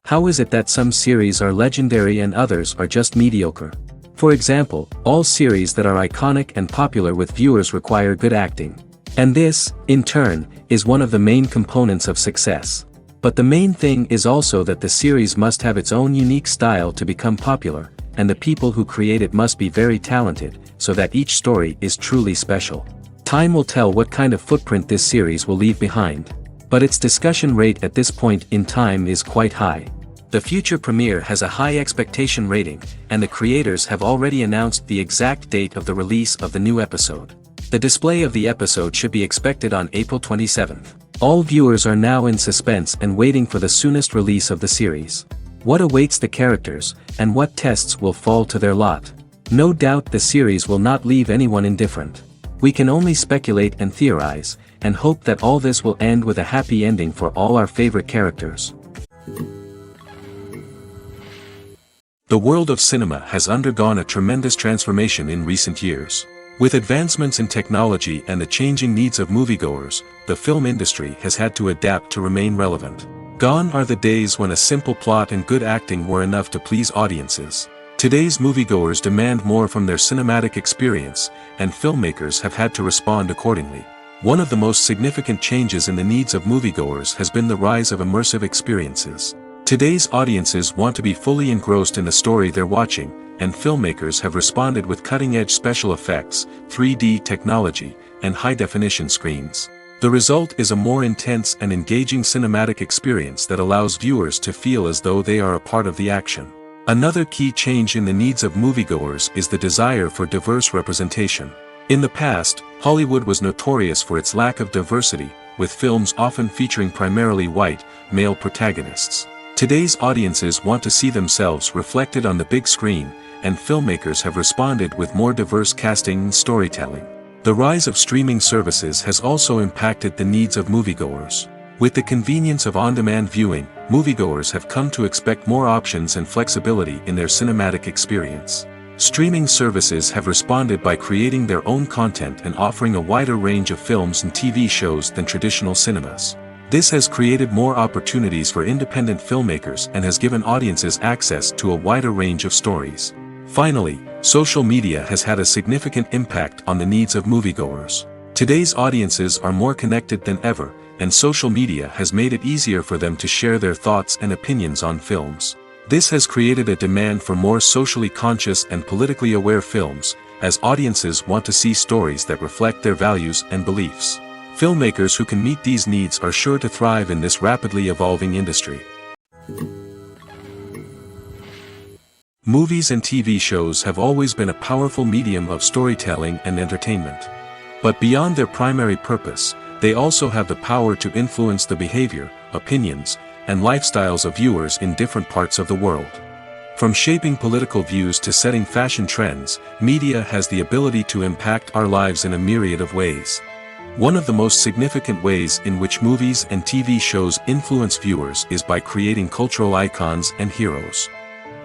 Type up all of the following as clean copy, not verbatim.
How is it that some series are legendary and others are just mediocre? For example, all series that are iconic and popular with viewers require good acting. And this, in turn, is one of the main components of success. But the main thing is also that the series must have its own unique style to become popular, and the people who create it must be very talented, so that each story is truly special. Time will tell what kind of footprint this series will leave behind. But its discussion rate at this point in time is quite high. The future premiere has a high expectation rating, and the creators have already announced the exact date of the release of the new episode. The display of the episode should be expected on April 27th. All viewers are now in suspense and waiting for the soonest release of the series. What awaits the characters, and what tests will fall to their lot? No doubt the series will not leave anyone indifferent. We can only speculate and theorize, and hope that all this will end with a happy ending for all our favorite characters. The world of cinema has undergone a tremendous transformation in recent years. With advancements in technology and the changing needs of moviegoers, the film industry has had to adapt to remain relevant. Gone are the days when a simple plot and good acting were enough to please audiences. Today's moviegoers demand more from their cinematic experience, and filmmakers have had to respond accordingly. One of the most significant changes in the needs of moviegoers has been the rise of immersive experiences. Today's audiences want to be fully engrossed in the story they're watching, and filmmakers have responded with cutting-edge special effects, 3D technology, and high-definition screens. The result is a more intense and engaging cinematic experience that allows viewers to feel as though they are a part of the action. Another key change in the needs of moviegoers is the desire for diverse representation. In the past, Hollywood was notorious for its lack of diversity, with films often featuring primarily white, male protagonists. Today's audiences want to see themselves reflected on the big screen, and filmmakers have responded with more diverse casting and storytelling. The rise of streaming services has also impacted the needs of moviegoers. With the convenience of on-demand viewing, moviegoers have come to expect more options and flexibility in their cinematic experience. Streaming services have responded by creating their own content and offering a wider range of films and TV shows than traditional cinemas. This has created more opportunities for independent filmmakers and has given audiences access to a wider range of stories. Finally, social media has had a significant impact on the needs of moviegoers. Today's audiences are more connected than ever, and social media has made it easier for them to share their thoughts and opinions on films. This has created a demand for more socially conscious and politically aware films, as audiences want to see stories that reflect their values and beliefs. Filmmakers who can meet these needs are sure to thrive in this rapidly evolving industry. Movies and TV shows have always been a powerful medium of storytelling and entertainment. But beyond their primary purpose, they also have the power to influence the behavior, opinions, and lifestyles of viewers in different parts of the world. From shaping political views to setting fashion trends, media has the ability to impact our lives in a myriad of ways. One of the most significant ways in which movies and TV shows influence viewers is by creating cultural icons and heroes.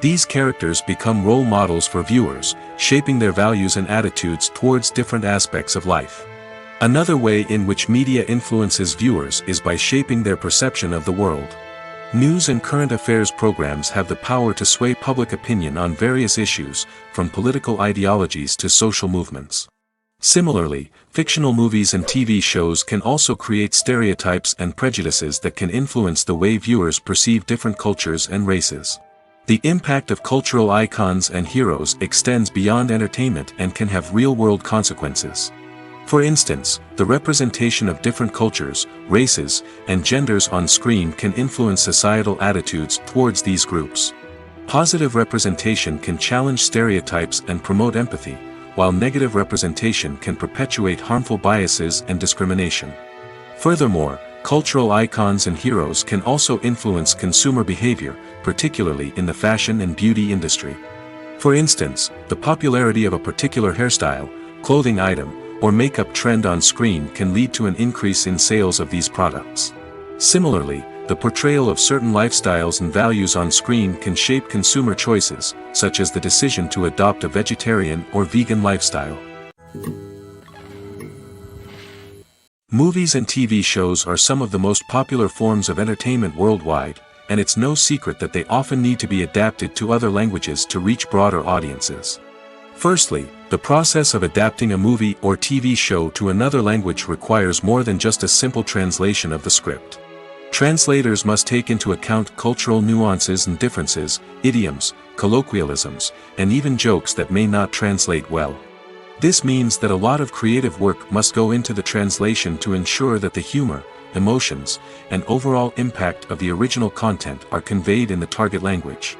These characters become role models for viewers, shaping their values and attitudes towards different aspects of life. Another way in which media influences viewers is by shaping their perception of the world. News and current affairs programs have the power to sway public opinion on various issues, from political ideologies to social movements. Similarly, fictional movies and TV shows can also create stereotypes and prejudices that can influence the way viewers perceive different cultures and races. The impact of cultural icons and heroes extends beyond entertainment and can have real-world consequences. For instance, the representation of different cultures, races, and genders on screen can influence societal attitudes towards these groups. Positive representation can challenge stereotypes and promote empathy, while negative representation can perpetuate harmful biases and discrimination. Furthermore, cultural icons and heroes can also influence consumer behavior, particularly in the fashion and beauty industry. For instance, the popularity of a particular hairstyle, clothing item, or makeup trend on screen can lead to an increase in sales of these products. Similarly, the portrayal of certain lifestyles and values on screen can shape consumer choices, such as the decision to adopt a vegetarian or vegan lifestyle. Movies and TV shows are some of the most popular forms of entertainment worldwide, and it's no secret that they often need to be adapted to other languages to reach broader audiences. Firstly, the process of adapting a movie or TV show to another language requires more than just a simple translation of the script. Translators must take into account cultural nuances and differences, idioms, colloquialisms, and even jokes that may not translate well. This means that a lot of creative work must go into the translation to ensure that the humor, emotions, and overall impact of the original content are conveyed in the target language.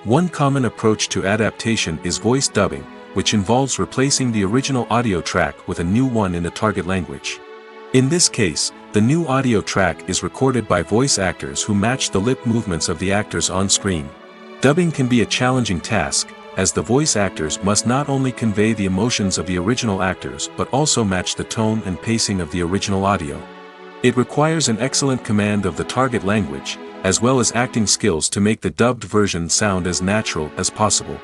One common approach to adaptation is voice dubbing, which involves replacing the original audio track with a new one in the target language. In this case, the new audio track is recorded by voice actors who match the lip movements of the actors on screen. Dubbing can be a challenging task, as the voice actors must not only convey the emotions of the original actors but also match the tone and pacing of the original audio. It requires an excellent command of the target language, as well as acting skills to make the dubbed version sound as natural as possible.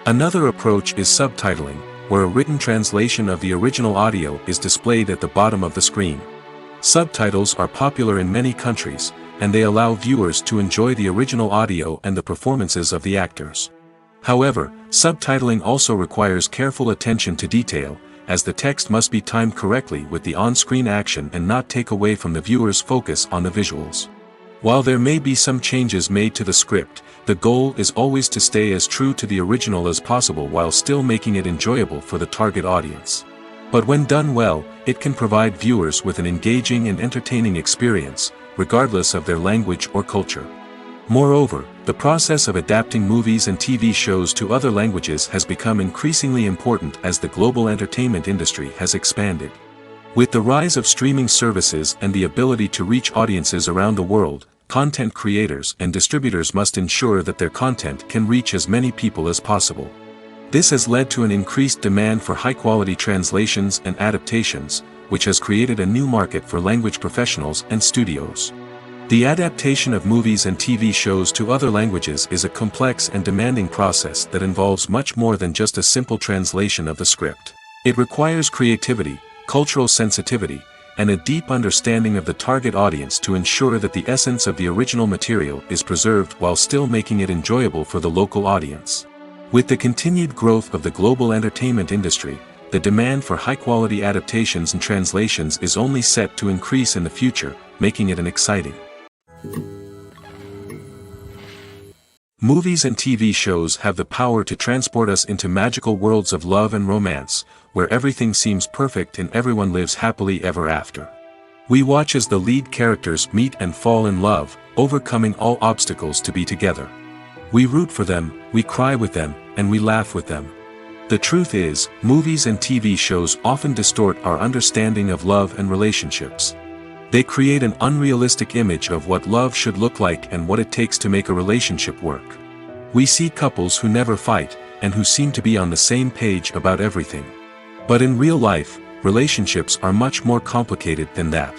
Another approach is subtitling, where a written translation of the original audio is displayed at the bottom of the screen. Subtitles are popular in many countries, and they allow viewers to enjoy the original audio and the performances of the actors. However, subtitling also requires careful attention to detail, as the text must be timed correctly with the on-screen action and not take away from the viewer's focus on the visuals. While there may be some changes made to the script, the goal is always to stay as true to the original as possible while still making it enjoyable for the target audience. But when done well, it can provide viewers with an engaging and entertaining experience, regardless of their language or culture. Moreover, the process of adapting movies and TV shows to other languages has become increasingly important as the global entertainment industry has expanded. With the rise of streaming services and the ability to reach audiences around the world, content creators and distributors must ensure that their content can reach as many people as possible. This has led to an increased demand for high-quality translations and adaptations, which has created a new market for language professionals and studios. The adaptation of movies and TV shows to other languages is a complex and demanding process that involves much more than just a simple translation of the script. It requires creativity, cultural sensitivity, and a deep understanding of the target audience to ensure that the essence of the original material is preserved while still making it enjoyable for the local audience. With the continued growth of the global entertainment industry, the demand for high-quality adaptations and translations is only set to increase in the future, making it an exciting. Movies and TV shows have the power to transport us into magical worlds of love and romance, where everything seems perfect and everyone lives happily ever after. We watch as the lead characters meet and fall in love, overcoming all obstacles to be together. We root for them, we cry with them, and we laugh with them. The truth is, movies and TV shows often distort our understanding of love and relationships. They create an unrealistic image of what love should look like and what it takes to make a relationship work. We see couples who never fight, and who seem to be on the same page about everything. But in real life, relationships are much more complicated than that.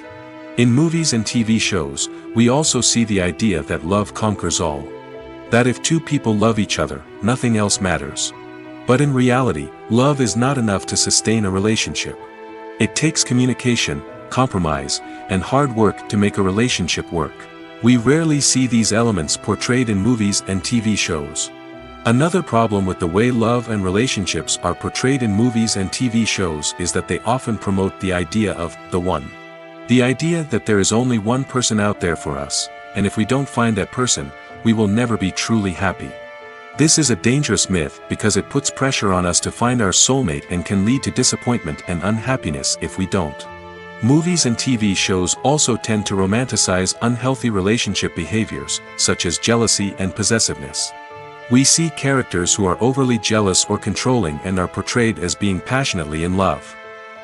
In movies and TV shows, we also see the idea that love conquers all. That if two people love each other, nothing else matters. But in reality, love is not enough to sustain a relationship. It takes communication, compromise, and hard work to make a relationship work. We rarely see these elements portrayed in movies and TV shows. Another problem with the way love and relationships are portrayed in movies and TV shows is that they often promote the idea of the one. The idea that there is only one person out there for us, and if we don't find that person, we will never be truly happy. This is a dangerous myth because it puts pressure on us to find our soulmate and can lead to disappointment and unhappiness if we don't. Movies and TV shows also tend to romanticize unhealthy relationship behaviors, such as jealousy and possessiveness. We see characters who are overly jealous or controlling and are portrayed as being passionately in love.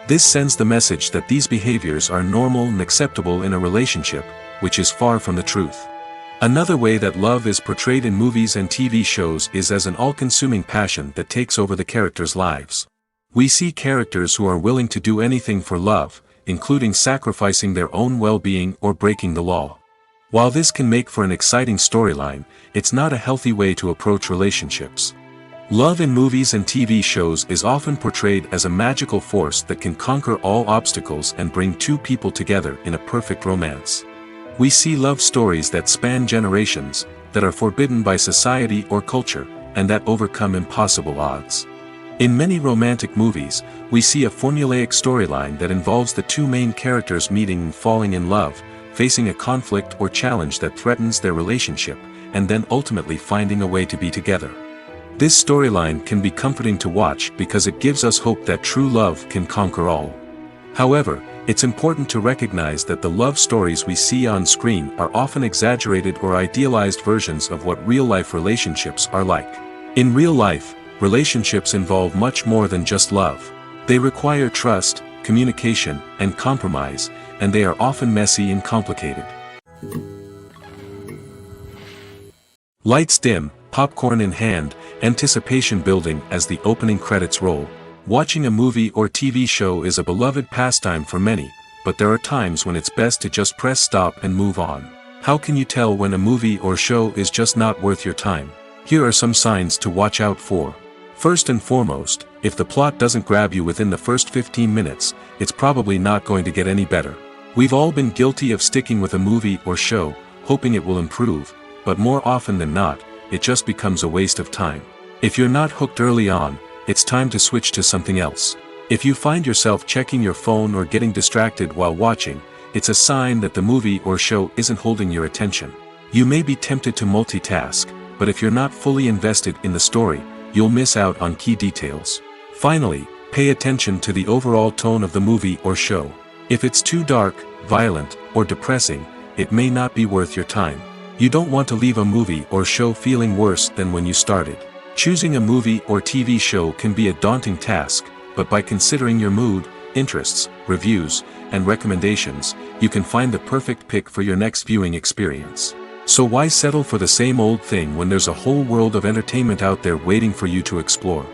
This sends the message that these behaviors are normal and acceptable in a relationship, which is far from the truth. Another way that love is portrayed in movies and TV shows is as an all-consuming passion that takes over the characters' lives. We see characters who are willing to do anything for love, including sacrificing their own well-being or breaking the law. While this can make for an exciting storyline, it's not a healthy way to approach relationships. Love in movies and TV shows is often portrayed as a magical force that can conquer all obstacles and bring two people together in a perfect romance. We see love stories that span generations, that are forbidden by society or culture, and that overcome impossible odds. In many romantic movies, we see a formulaic storyline that involves the two main characters meeting and falling in love, facing a conflict or challenge that threatens their relationship, and then ultimately finding a way to be together. This storyline can be comforting to watch because it gives us hope that true love can conquer all. However, it's important to recognize that the love stories we see on screen are often exaggerated or idealized versions of what real-life relationships are like. In real life, relationships involve much more than just love. They require trust, communication, and compromise, and they are often messy and complicated. Lights dim, popcorn in hand, anticipation building as the opening credits roll. Watching a movie or TV show is a beloved pastime for many, but there are times when it's best to just press stop and move on. How can you tell when a movie or show is just not worth your time? Here are some signs to watch out for. First and foremost, if the plot doesn't grab you within the first 15 minutes, it's probably not going to get any better. We've all been guilty of sticking with a movie or show, hoping it will improve, but more often than not, it just becomes a waste of time. If you're not hooked early on, it's time to switch to something else. If you find yourself checking your phone or getting distracted while watching, it's a sign that the movie or show isn't holding your attention. You may be tempted to multitask, but if you're not fully invested in the story, you'll miss out on key details. Finally, pay attention to the overall tone of the movie or show. If it's too dark, violent, or depressing, it may not be worth your time. You don't want to leave a movie or show feeling worse than when you started. Choosing a movie or TV show can be a daunting task, but by considering your mood, interests, reviews, and recommendations, you can find the perfect pick for your next viewing experience. So why settle for the same old thing when there's a whole world of entertainment out there waiting for you to explore?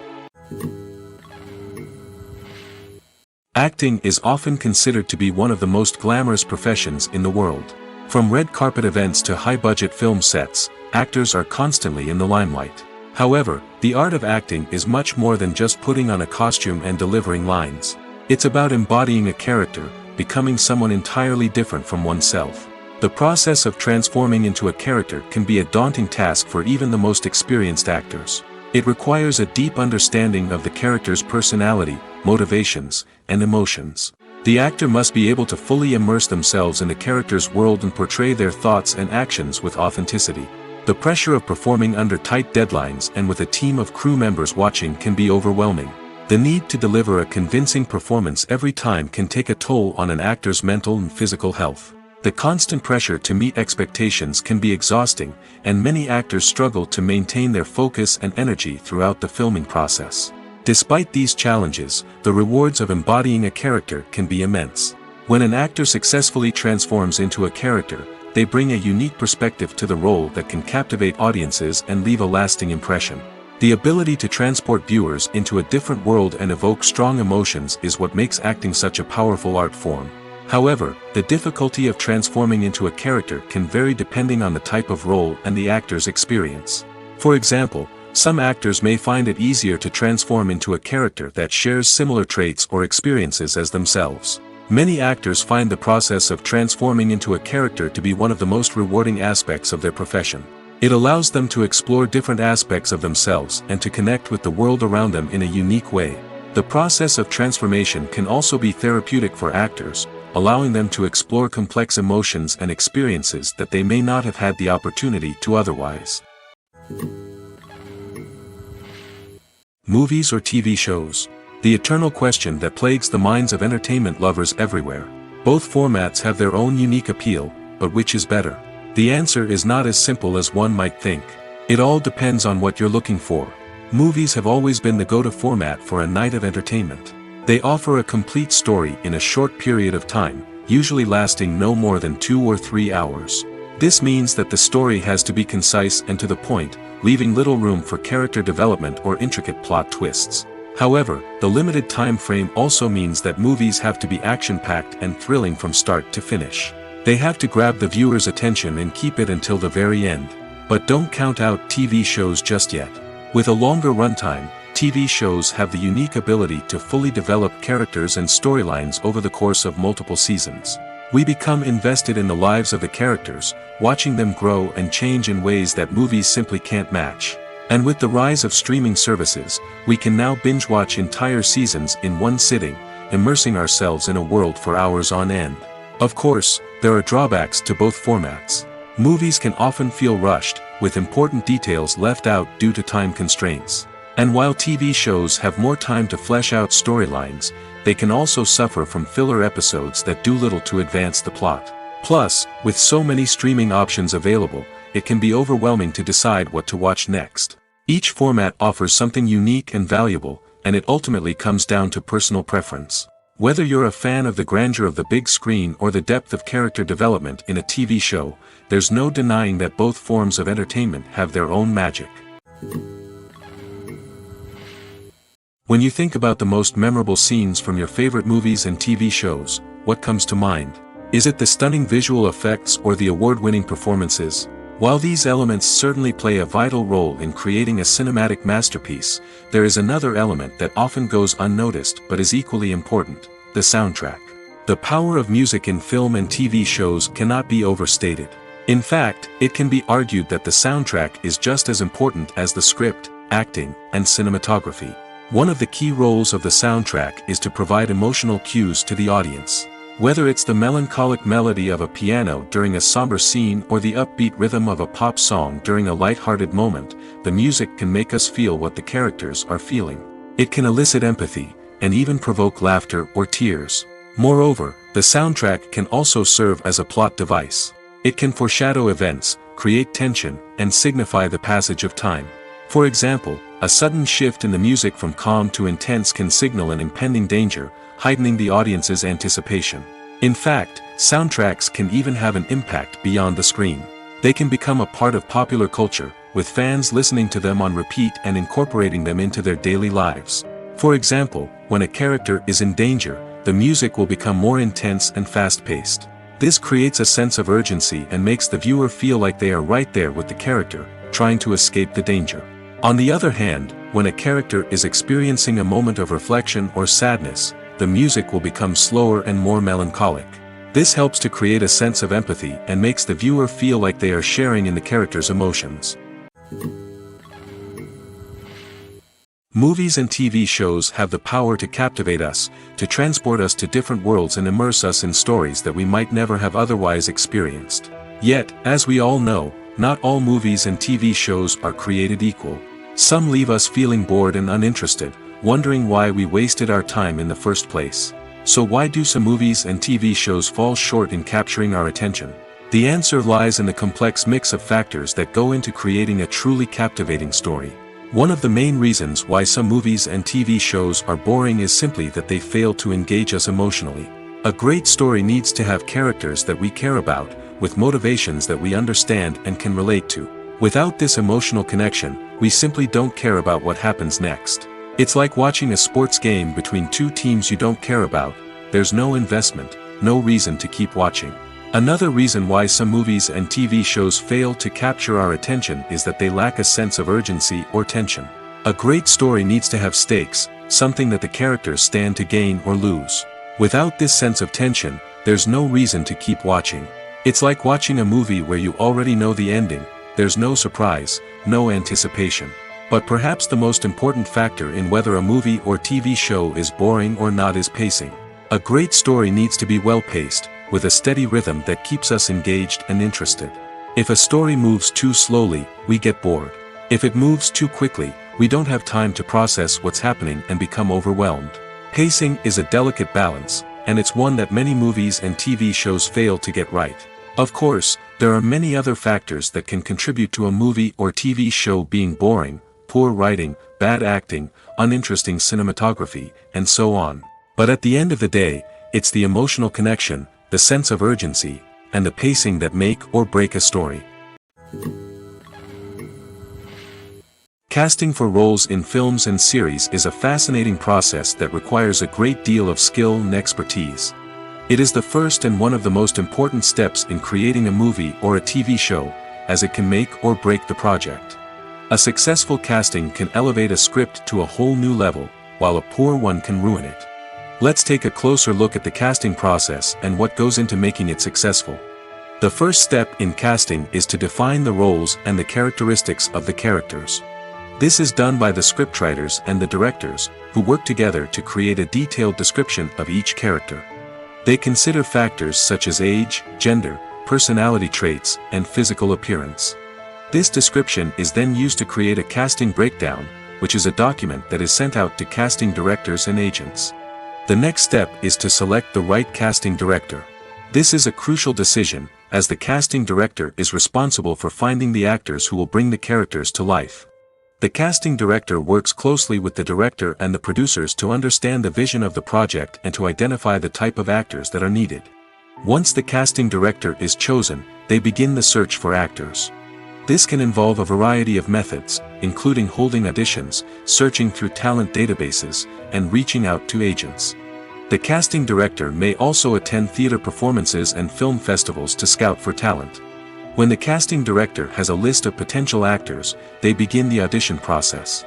Acting is often considered to be one of the most glamorous professions in the world. From red carpet events to high-budget film sets, actors are constantly in the limelight. However, the art of acting is much more than just putting on a costume and delivering lines. It's about embodying a character, becoming someone entirely different from oneself. The process of transforming into a character can be a daunting task for even the most experienced actors. It requires a deep understanding of the character's personality, motivations, and emotions. The actor must be able to fully immerse themselves in the character's world and portray their thoughts and actions with authenticity. The pressure of performing under tight deadlines and with a team of crew members watching can be overwhelming. The need to deliver a convincing performance every time can take a toll on an actor's mental and physical health. The constant pressure to meet expectations can be exhausting, and many actors struggle to maintain their focus and energy throughout the filming process. Despite these challenges, the rewards of embodying a character can be immense. When an actor successfully transforms into a character, they bring a unique perspective to the role that can captivate audiences and leave a lasting impression. The ability to transport viewers into a different world and evoke strong emotions is what makes acting such a powerful art form. However, the difficulty of transforming into a character can vary depending on the type of role and the actor's experience. For example, some actors may find it easier to transform into a character that shares similar traits or experiences as themselves. Many actors find the process of transforming into a character to be one of the most rewarding aspects of their profession. It allows them to explore different aspects of themselves and to connect with the world around them in a unique way. The process of transformation can also be therapeutic for actors, allowing them to explore complex emotions and experiences that they may not have had the opportunity to otherwise. Movies or TV shows? The eternal question that plagues the minds of entertainment lovers everywhere. Both formats have their own unique appeal, but which is better? The answer is not as simple as one might think. It all depends on what you're looking for. Movies have always been the go-to format for a night of entertainment. They offer a complete story in a short period of time, usually lasting no more than 2 or 3 hours. This means that the story has to be concise and to the point, leaving little room for character development or intricate plot twists. However, the limited time frame also means that movies have to be action-packed and thrilling from start to finish. They have to grab the viewer's attention and keep it until the very end. But don't count out TV shows just yet. With a longer runtime, TV shows have the unique ability to fully develop characters and storylines over the course of multiple seasons. We become invested in the lives of the characters, watching them grow and change in ways that movies simply can't match. And with the rise of streaming services, we can now binge-watch entire seasons in one sitting, immersing ourselves in a world for hours on end. Of course, there are drawbacks to both formats. Movies can often feel rushed, with important details left out due to time constraints. And while TV shows have more time to flesh out storylines, they can also suffer from filler episodes that do little to advance the plot. Plus, with so many streaming options available, it can be overwhelming to decide what to watch next. Each format offers something unique and valuable, and it ultimately comes down to personal preference. Whether you're a fan of the grandeur of the big screen or the depth of character development in a TV show, there's no denying that both forms of entertainment have their own magic. When you think about the most memorable scenes from your favorite movies and TV shows, what comes to mind? Is it the stunning visual effects or the award-winning performances? While these elements certainly play a vital role in creating a cinematic masterpiece, there is another element that often goes unnoticed but is equally important: the soundtrack. The power of music in film and TV shows cannot be overstated. In fact, it can be argued that the soundtrack is just as important as the script, acting, and cinematography. One of the key roles of the soundtrack is to provide emotional cues to the audience. Whether it's the melancholic melody of a piano during a somber scene or the upbeat rhythm of a pop song during a light-hearted moment, the music can make us feel what the characters are feeling. It can elicit empathy, and even provoke laughter or tears. Moreover, the soundtrack can also serve as a plot device. It can foreshadow events, create tension, and signify the passage of time. For example, a sudden shift in the music from calm to intense can signal an impending danger, heightening the audience's anticipation. In fact, soundtracks can even have an impact beyond the screen. They can become a part of popular culture, with fans listening to them on repeat and incorporating them into their daily lives. For example, when a character is in danger, the music will become more intense and fast-paced. This creates a sense of urgency and makes the viewer feel like they are right there with the character, trying to escape the danger. On the other hand, when a character is experiencing a moment of reflection or sadness, the music will become slower and more melancholic. This helps to create a sense of empathy and makes the viewer feel like they are sharing in the character's emotions. Movies and TV shows have the power to captivate us, to transport us to different worlds and immerse us in stories that we might never have otherwise experienced. Yet, as we all know, not all movies and TV shows are created equal. Some leave us feeling bored and uninterested, wondering why we wasted our time in the first place. So why do some movies and TV shows fall short in capturing our attention? The answer lies in the complex mix of factors that go into creating a truly captivating story. One of the main reasons why some movies and TV shows are boring is simply that they fail to engage us emotionally. A great story needs to have characters that we care about, with motivations that we understand and can relate to. Without this emotional connection, we simply don't care about what happens next. It's like watching a sports game between two teams you don't care about. There's no investment, no reason to keep watching. Another reason why some movies and TV shows fail to capture our attention is that they lack a sense of urgency or tension. A great story needs to have stakes, something that the characters stand to gain or lose. Without this sense of tension, there's no reason to keep watching. It's like watching a movie where you already know the ending. There's no surprise, no anticipation. But perhaps the most important factor in whether a movie or TV show is boring or not is pacing. A great story needs to be well-paced, with a steady rhythm that keeps us engaged and interested. If a story moves too slowly, we get bored. If it moves too quickly, we don't have time to process what's happening and become overwhelmed. Pacing is a delicate balance, and it's one that many movies and TV shows fail to get right. Of course, there are many other factors that can contribute to a movie or TV show being boring: poor writing, bad acting, uninteresting cinematography, and so on. But at the end of the day, it's the emotional connection, the sense of urgency, and the pacing that make or break a story. Casting for roles in films and series is a fascinating process that requires a great deal of skill and expertise. It is the first and one of the most important steps in creating a movie or a TV show, as it can make or break the project. A successful casting can elevate a script to a whole new level, while a poor one can ruin it. Let's take a closer look at the casting process and what goes into making it successful. The first step in casting is to define the roles and the characteristics of the characters. This is done by the scriptwriters and the directors, who work together to create a detailed description of each character. They consider factors such as age, gender, personality traits, and physical appearance. This description is then used to create a casting breakdown, which is a document that is sent out to casting directors and agents. The next step is to select the right casting director. This is a crucial decision, as the casting director is responsible for finding the actors who will bring the characters to life. The casting director works closely with the director and the producers to understand the vision of the project and to identify the type of actors that are needed. Once the casting director is chosen, they begin the search for actors. This can involve a variety of methods, including holding auditions, searching through talent databases, and reaching out to agents. The casting director may also attend theater performances and film festivals to scout for talent. When the casting director has a list of potential actors, they begin the audition process.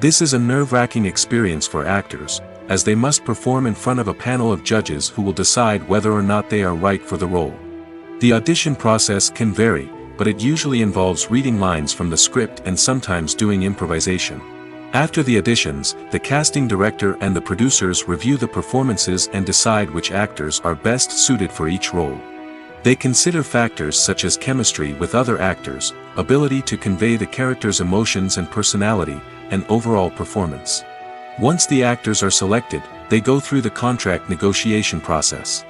This is a nerve-wracking experience for actors, as they must perform in front of a panel of judges who will decide whether or not they are right for the role. The audition process can vary, but it usually involves reading lines from the script and sometimes doing improvisation. After the auditions, the casting director and the producers review the performances and decide which actors are best suited for each role. They consider factors such as chemistry with other actors, ability to convey the character's emotions and personality, and overall performance. Once the actors are selected, they go through the contract negotiation process.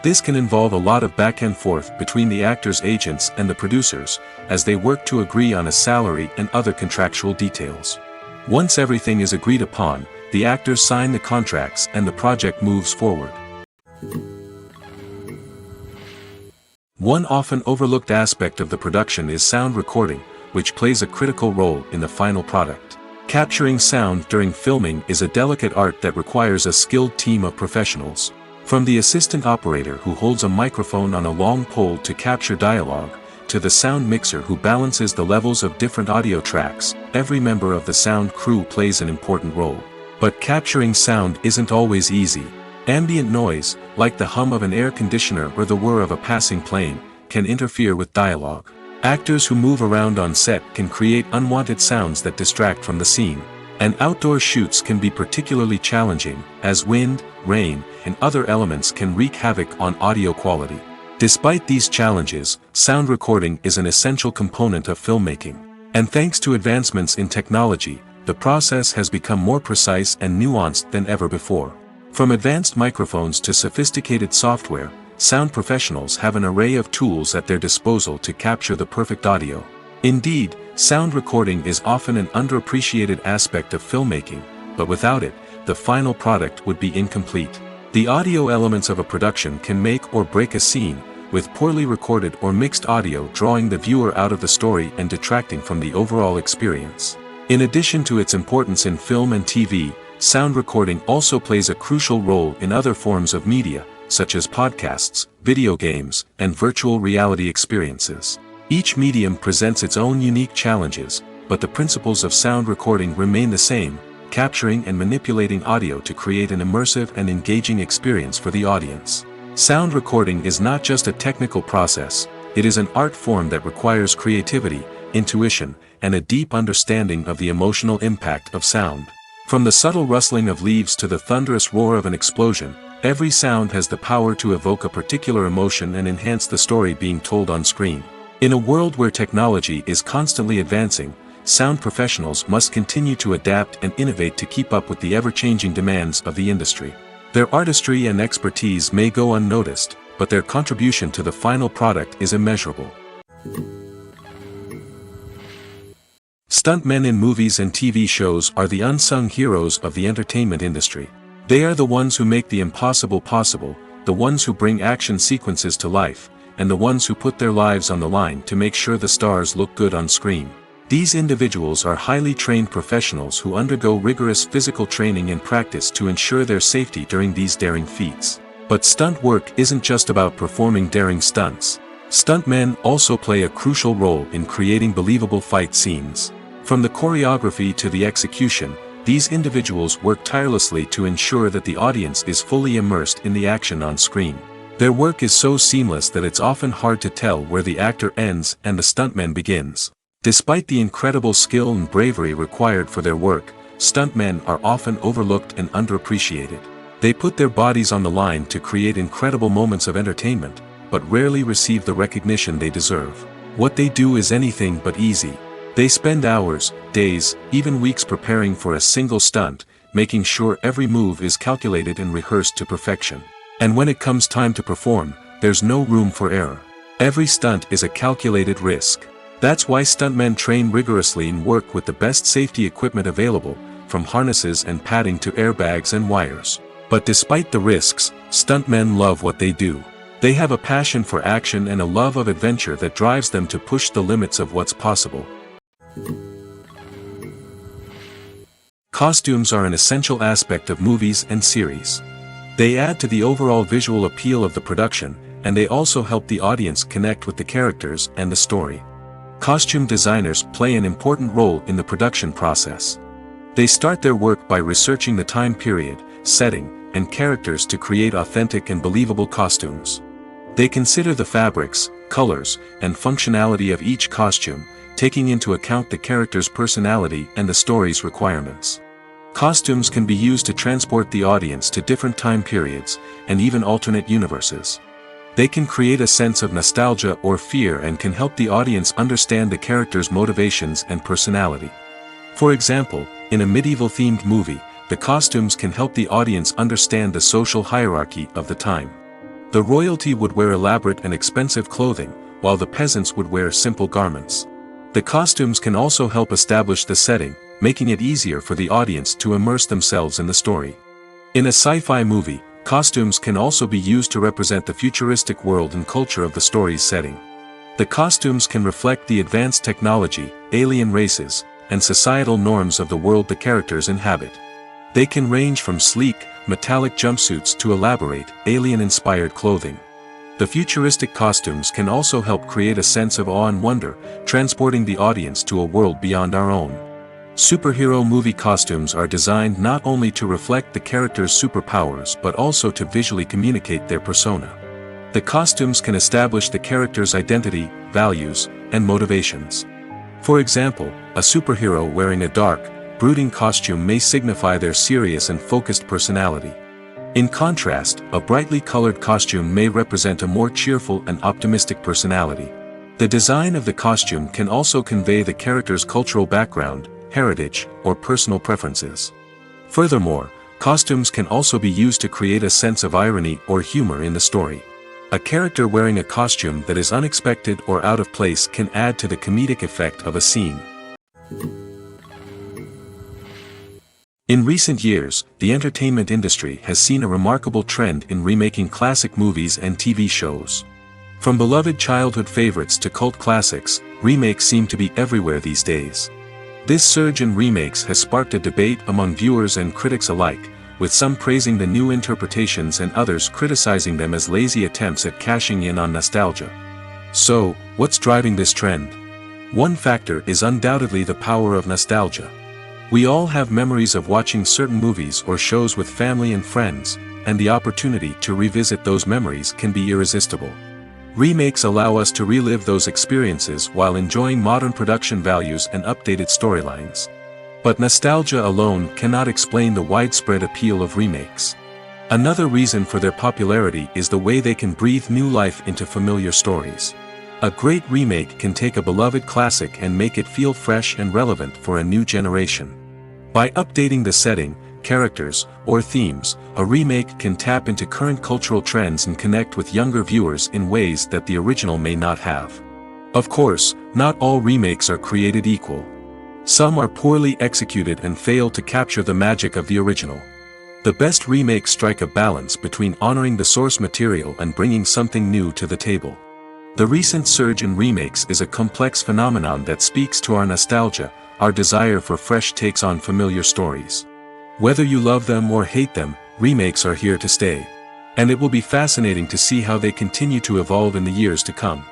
This can involve a lot of back and forth between the actors' agents and the producers, as they work to agree on a salary and other contractual details. Once everything is agreed upon, the actors sign the contracts and the project moves forward. One often overlooked aspect of the production is sound recording, which plays a critical role in the final product. Capturing sound during filming is a delicate art that requires a skilled team of professionals. From the assistant operator who holds a microphone on a long pole to capture dialogue, to the sound mixer who balances the levels of different audio tracks, every member of the sound crew plays an important role. But capturing sound isn't always easy. Ambient noise, like the hum of an air conditioner or the whir of a passing plane, can interfere with dialogue. Actors who move around on set can create unwanted sounds that distract from the scene. And outdoor shoots can be particularly challenging, as wind, rain, and other elements can wreak havoc on audio quality. Despite these challenges, sound recording is an essential component of filmmaking. And thanks to advancements in technology, the process has become more precise and nuanced than ever before. From advanced microphones to sophisticated software, sound professionals have an array of tools at their disposal to capture the perfect audio. Indeed, sound recording is often an underappreciated aspect of filmmaking, but without it, the final product would be incomplete. The audio elements of a production can make or break a scene, with poorly recorded or mixed audio drawing the viewer out of the story and detracting from the overall experience. In addition to its importance in film and TV, sound recording also plays a crucial role in other forms of media, such as podcasts, video games, and virtual reality experiences. Each medium presents its own unique challenges, but the principles of sound recording remain the same, capturing and manipulating audio to create an immersive and engaging experience for the audience. Sound recording is not just a technical process, it is an art form that requires creativity, intuition, and a deep understanding of the emotional impact of sound. From the subtle rustling of leaves to the thunderous roar of an explosion, every sound has the power to evoke a particular emotion and enhance the story being told on screen. In a world where technology is constantly advancing, sound professionals must continue to adapt and innovate to keep up with the ever-changing demands of the industry. Their artistry and expertise may go unnoticed, but their contribution to the final product is immeasurable. Stuntmen in movies and TV shows are the unsung heroes of the entertainment industry. They are the ones who make the impossible possible, the ones who bring action sequences to life, and the ones who put their lives on the line to make sure the stars look good on screen. These individuals are highly trained professionals who undergo rigorous physical training and practice to ensure their safety during these daring feats. But stunt work isn't just about performing daring stunts. Stuntmen also play a crucial role in creating believable fight scenes. From the choreography to the execution, These individuals work tirelessly to ensure that the audience is fully immersed in the action on screen. Their work is so seamless that it's often hard to tell where the actor ends and the stuntman begins. Despite the incredible skill and bravery required for their work, stuntmen are often overlooked and underappreciated. They put their bodies on the line to create incredible moments of entertainment, but rarely receive the recognition they deserve. What they do is anything but easy. They spend hours, days, even weeks preparing for a single stunt, making sure every move is calculated and rehearsed to perfection. And when it comes time to perform, there's no room for error. Every stunt is a calculated risk. That's why stuntmen train rigorously and work with the best safety equipment available, from harnesses and padding to airbags and wires. But despite the risks, stuntmen love what they do. They have a passion for action and a love of adventure that drives them to push the limits of what's possible. Costumes are an essential aspect of movies and series. They add to the overall visual appeal of the production, and they also help the audience connect with the characters and the story. Costume designers play an important role in the production process. They start their work by researching the time period, setting, and characters to create authentic and believable costumes. They consider the fabrics, colors, and functionality of each costume, taking into account the character's personality and the story's requirements. Costumes can be used to transport the audience to different time periods, and even alternate universes. They can create a sense of nostalgia or fear and can help the audience understand the character's motivations and personality. For example, in a medieval-themed movie, the costumes can help the audience understand the social hierarchy of the time. The royalty would wear elaborate and expensive clothing, while the peasants would wear simple garments. The costumes can also help establish the setting, making it easier for the audience to immerse themselves in the story. In a sci-fi movie, costumes can also be used to represent the futuristic world and culture of the story's setting. The costumes can reflect the advanced technology, alien races, and societal norms of the world the characters inhabit. They can range from sleek, metallic jumpsuits to elaborate, alien-inspired clothing. The futuristic costumes can also help create a sense of awe and wonder, transporting the audience to a world beyond our own. Superhero movie costumes are designed not only to reflect the character's superpowers but also to visually communicate their persona. The costumes can establish the character's identity, values, and motivations. For example, a superhero wearing a dark, brooding costume may signify their serious and focused personality. In contrast, a brightly colored costume may represent a more cheerful and optimistic personality. The design of the costume can also convey the character's cultural background, heritage, or personal preferences. Furthermore, costumes can also be used to create a sense of irony or humor in the story. A character wearing a costume that is unexpected or out of place can add to the comedic effect of a scene. In recent years, the entertainment industry has seen a remarkable trend in remaking classic movies and TV shows. From beloved childhood favorites to cult classics, remakes seem to be everywhere these days. This surge in remakes has sparked a debate among viewers and critics alike, with some praising the new interpretations and others criticizing them as lazy attempts at cashing in on nostalgia. So, what's driving this trend? One factor is undoubtedly the power of nostalgia. We all have memories of watching certain movies or shows with family and friends, and the opportunity to revisit those memories can be irresistible. Remakes allow us to relive those experiences while enjoying modern production values and updated storylines. But nostalgia alone cannot explain the widespread appeal of remakes. Another reason for their popularity is the way they can breathe new life into familiar stories. A great remake can take a beloved classic and make it feel fresh and relevant for a new generation. By updating the setting, characters, or themes, a remake can tap into current cultural trends and connect with younger viewers in ways that the original may not have. Of course, not all remakes are created equal. Some are poorly executed and fail to capture the magic of the original. The best remakes strike a balance between honoring the source material and bringing something new to the table. The recent surge in remakes is a complex phenomenon that speaks to our nostalgia, our desire for fresh takes on familiar stories. Whether you love them or hate them, remakes are here to stay. And it will be fascinating to see how they continue to evolve in the years to come.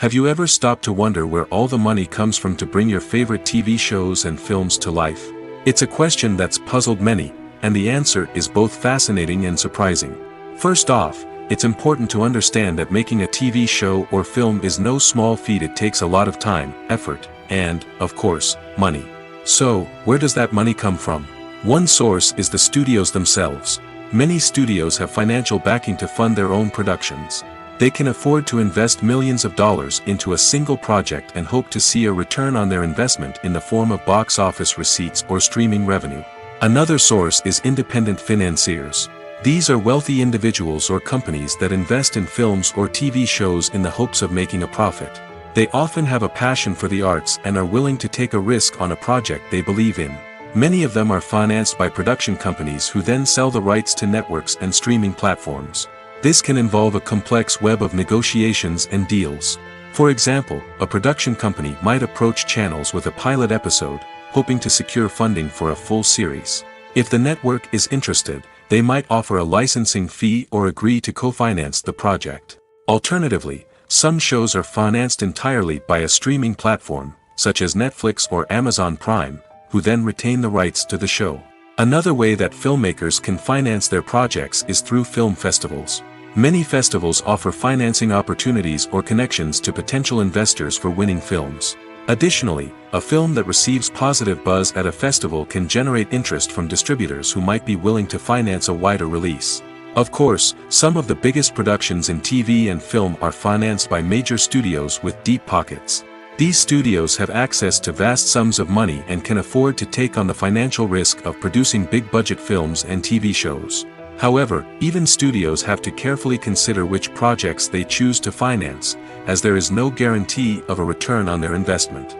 Have you ever stopped to wonder where all the money comes from to bring your favorite TV shows and films to life? It's a question that's puzzled many, and the answer is both fascinating and surprising. First off, it's important to understand that making a TV show or film is no small feat. It takes a lot of time, effort, and, of course, money. So, where does that money come from? One source is the studios themselves. Many studios have financial backing to fund their own productions. They can afford to invest millions of dollars into a single project and hope to see a return on their investment in the form of box office receipts or streaming revenue. Another source is independent financiers. These are wealthy individuals or companies that invest in films or TV shows in the hopes of making a profit. They often have a passion for the arts and are willing to take a risk on a project they believe in. Many of them are financed by production companies who then sell the rights to networks and streaming platforms. This can involve a complex web of negotiations and deals. For example, a production company might approach channels with a pilot episode, hoping to secure funding for a full series. If the network is interested, they might offer a licensing fee or agree to co-finance the project. Alternatively, some shows are financed entirely by a streaming platform, such as Netflix or Amazon Prime, who then retain the rights to the show. Another way that filmmakers can finance their projects is through film festivals. Many festivals offer financing opportunities or connections to potential investors for winning films. Additionally, a film that receives positive buzz at a festival can generate interest from distributors who might be willing to finance a wider release. Of course, some of the biggest productions in TV and film are financed by major studios with deep pockets. These studios have access to vast sums of money and can afford to take on the financial risk of producing big-budget films and TV shows. However, even studios have to carefully consider which projects they choose to finance, as there is no guarantee of a return on their investment.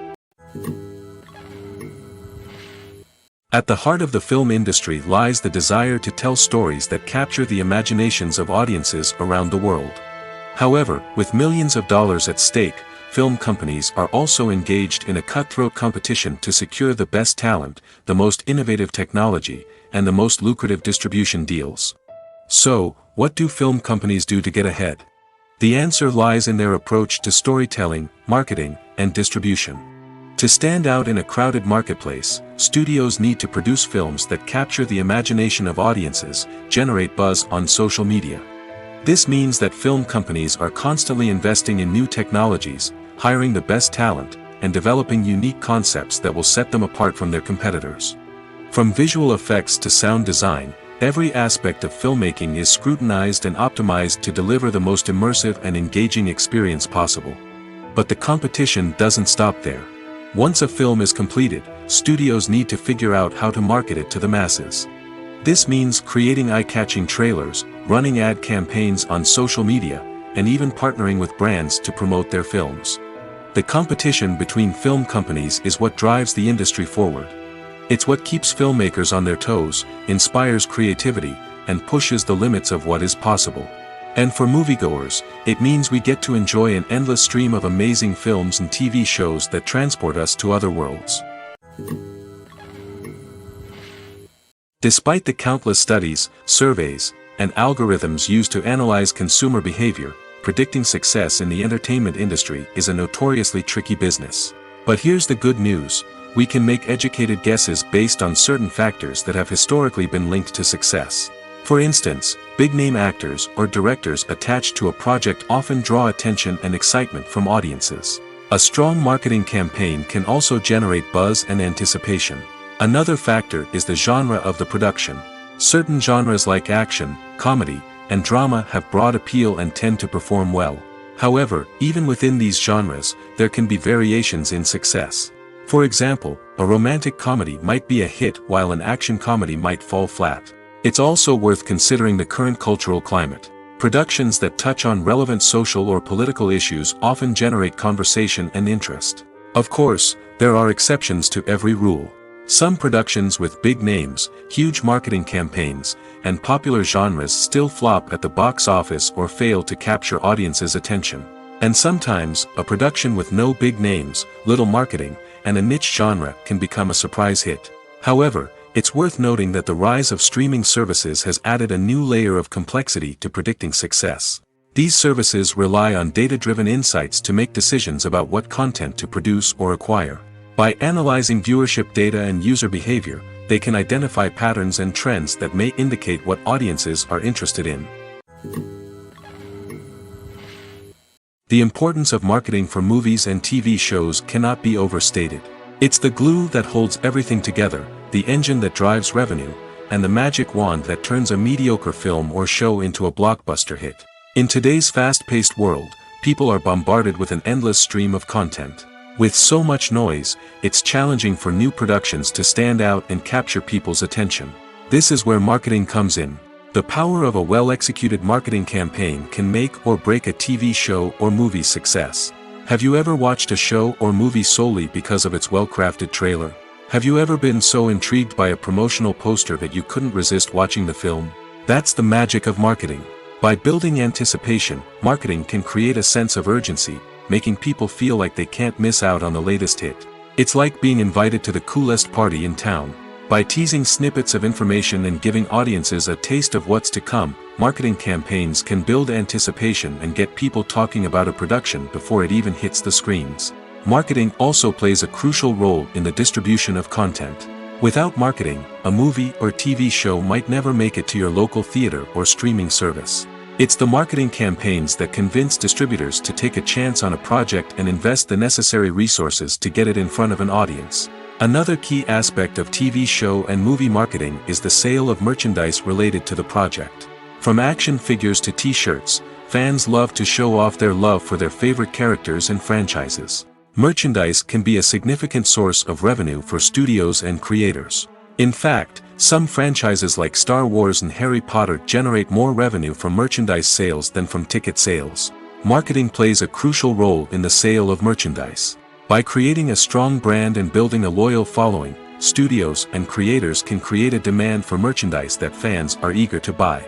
At the heart of the film industry lies the desire to tell stories that capture the imaginations of audiences around the world. However, with millions of dollars at stake, film companies are also engaged in a cutthroat competition to secure the best talent, the most innovative technology, and the most lucrative distribution deals. So, what do film companies do to get ahead? The answer lies in their approach to storytelling, marketing, and distribution. To stand out in a crowded marketplace, studios need to produce films that capture the imagination of audiences, generate buzz on social media. This means that film companies are constantly investing in new technologies, hiring the best talent, and developing unique concepts that will set them apart from their competitors. From visual effects to sound design, every aspect of filmmaking is scrutinized and optimized to deliver the most immersive and engaging experience possible. But the competition doesn't stop there. Once a film is completed, studios need to figure out how to market it to the masses. This means creating eye-catching trailers, running ad campaigns on social media, and even partnering with brands to promote their films. The competition between film companies is what drives the industry forward. It's what keeps filmmakers on their toes, inspires creativity, and pushes the limits of what is possible. And for moviegoers, it means we get to enjoy an endless stream of amazing films and TV shows that transport us to other worlds. Despite the countless studies, surveys, and algorithms used to analyze consumer behavior, predicting success in the entertainment industry is a notoriously tricky business. But here's the good news: we can make educated guesses based on certain factors that have historically been linked to success. For instance, big-name actors or directors attached to a project often draw attention and excitement from audiences. A strong marketing campaign can also generate buzz and anticipation. Another factor is the genre of the production. Certain genres like action, comedy, and drama have broad appeal and tend to perform well. However, even within these genres, there can be variations in success. For example, a romantic comedy might be a hit while an action comedy might fall flat. It's also worth considering the current cultural climate. Productions that touch on relevant social or political issues often generate conversation and interest. Of course, there are exceptions to every rule. Some productions with big names, huge marketing campaigns, and popular genres still flop at the box office or fail to capture audiences' attention. And sometimes, a production with no big names, little marketing, and a niche genre can become a surprise hit. However, it's worth noting that the rise of streaming services has added a new layer of complexity to predicting success. These services rely on data-driven insights to make decisions about what content to produce or acquire. By analyzing viewership data and user behavior, they can identify patterns and trends that may indicate what audiences are interested in. The importance of marketing for movies and TV shows cannot be overstated. It's the glue that holds everything together, the engine that drives revenue, and the magic wand that turns a mediocre film or show into a blockbuster hit. In today's fast-paced world, people are bombarded with an endless stream of content. With so much noise, it's challenging for new productions to stand out and capture people's attention. This is where marketing comes in. The power of a well-executed marketing campaign can make or break a TV show or movie's success. Have you ever watched a show or movie solely because of its well-crafted trailer? Have you ever been so intrigued by a promotional poster that you couldn't resist watching the film? That's the magic of marketing. By building anticipation, marketing can create a sense of urgency, making people feel like they can't miss out on the latest hit. It's like being invited to the coolest party in town. By teasing snippets of information and giving audiences a taste of what's to come, marketing campaigns can build anticipation and get people talking about a production before it even hits the screens. Marketing also plays a crucial role in the distribution of content. Without marketing, a movie or TV show might never make it to your local theater or streaming service. It's the marketing campaigns that convince distributors to take a chance on a project and invest the necessary resources to get it in front of an audience. Another key aspect of TV show and movie marketing is the sale of merchandise related to the project. From action figures to t-shirts, fans love to show off their love for their favorite characters and franchises. Merchandise can be a significant source of revenue for studios and creators. In fact, some franchises like Star Wars and Harry Potter generate more revenue from merchandise sales than from ticket sales. Marketing plays a crucial role in the sale of merchandise. By creating a strong brand and building a loyal following, studios and creators can create a demand for merchandise that fans are eager to buy.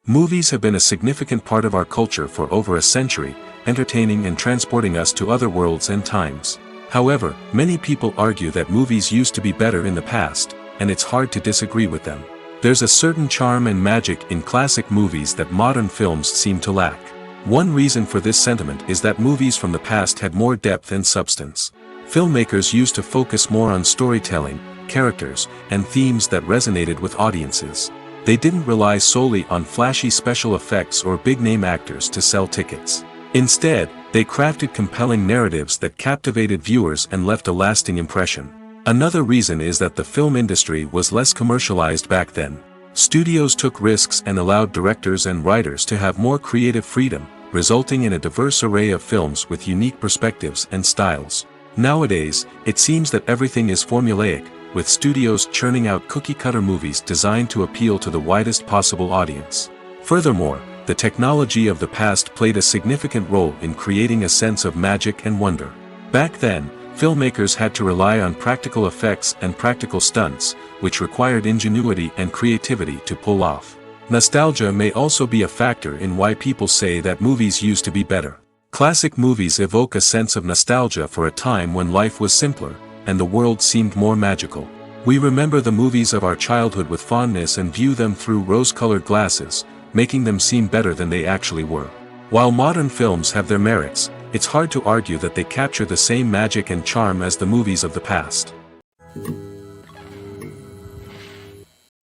Movies have been a significant part of our culture for over a century, entertaining and transporting us to other worlds and times. However, many people argue that movies used to be better in the past, and it's hard to disagree with them. There's a certain charm and magic in classic movies that modern films seem to lack. One reason for this sentiment is that movies from the past had more depth and substance. Filmmakers used to focus more on storytelling, characters, and themes that resonated with audiences. They didn't rely solely on flashy special effects or big-name actors to sell tickets. Instead, they crafted compelling narratives that captivated viewers and left a lasting impression. Another reason is that the film industry was less commercialized back then. Studios took risks and allowed directors and writers to have more creative freedom, resulting in a diverse array of films with unique perspectives and styles. Nowadays, it seems that everything is formulaic, with studios churning out cookie-cutter movies designed to appeal to the widest possible audience. Furthermore, the technology of the past played a significant role in creating a sense of magic and wonder. Back then, filmmakers had to rely on practical effects and practical stunts, which required ingenuity and creativity to pull off. Nostalgia may also be a factor in why people say that movies used to be better. Classic movies evoke a sense of nostalgia for a time when life was simpler, and the world seemed more magical. We remember the movies of our childhood with fondness and view them through rose-colored glasses, making them seem better than they actually were. While modern films have their merits, it's hard to argue that they capture the same magic and charm as the movies of the past.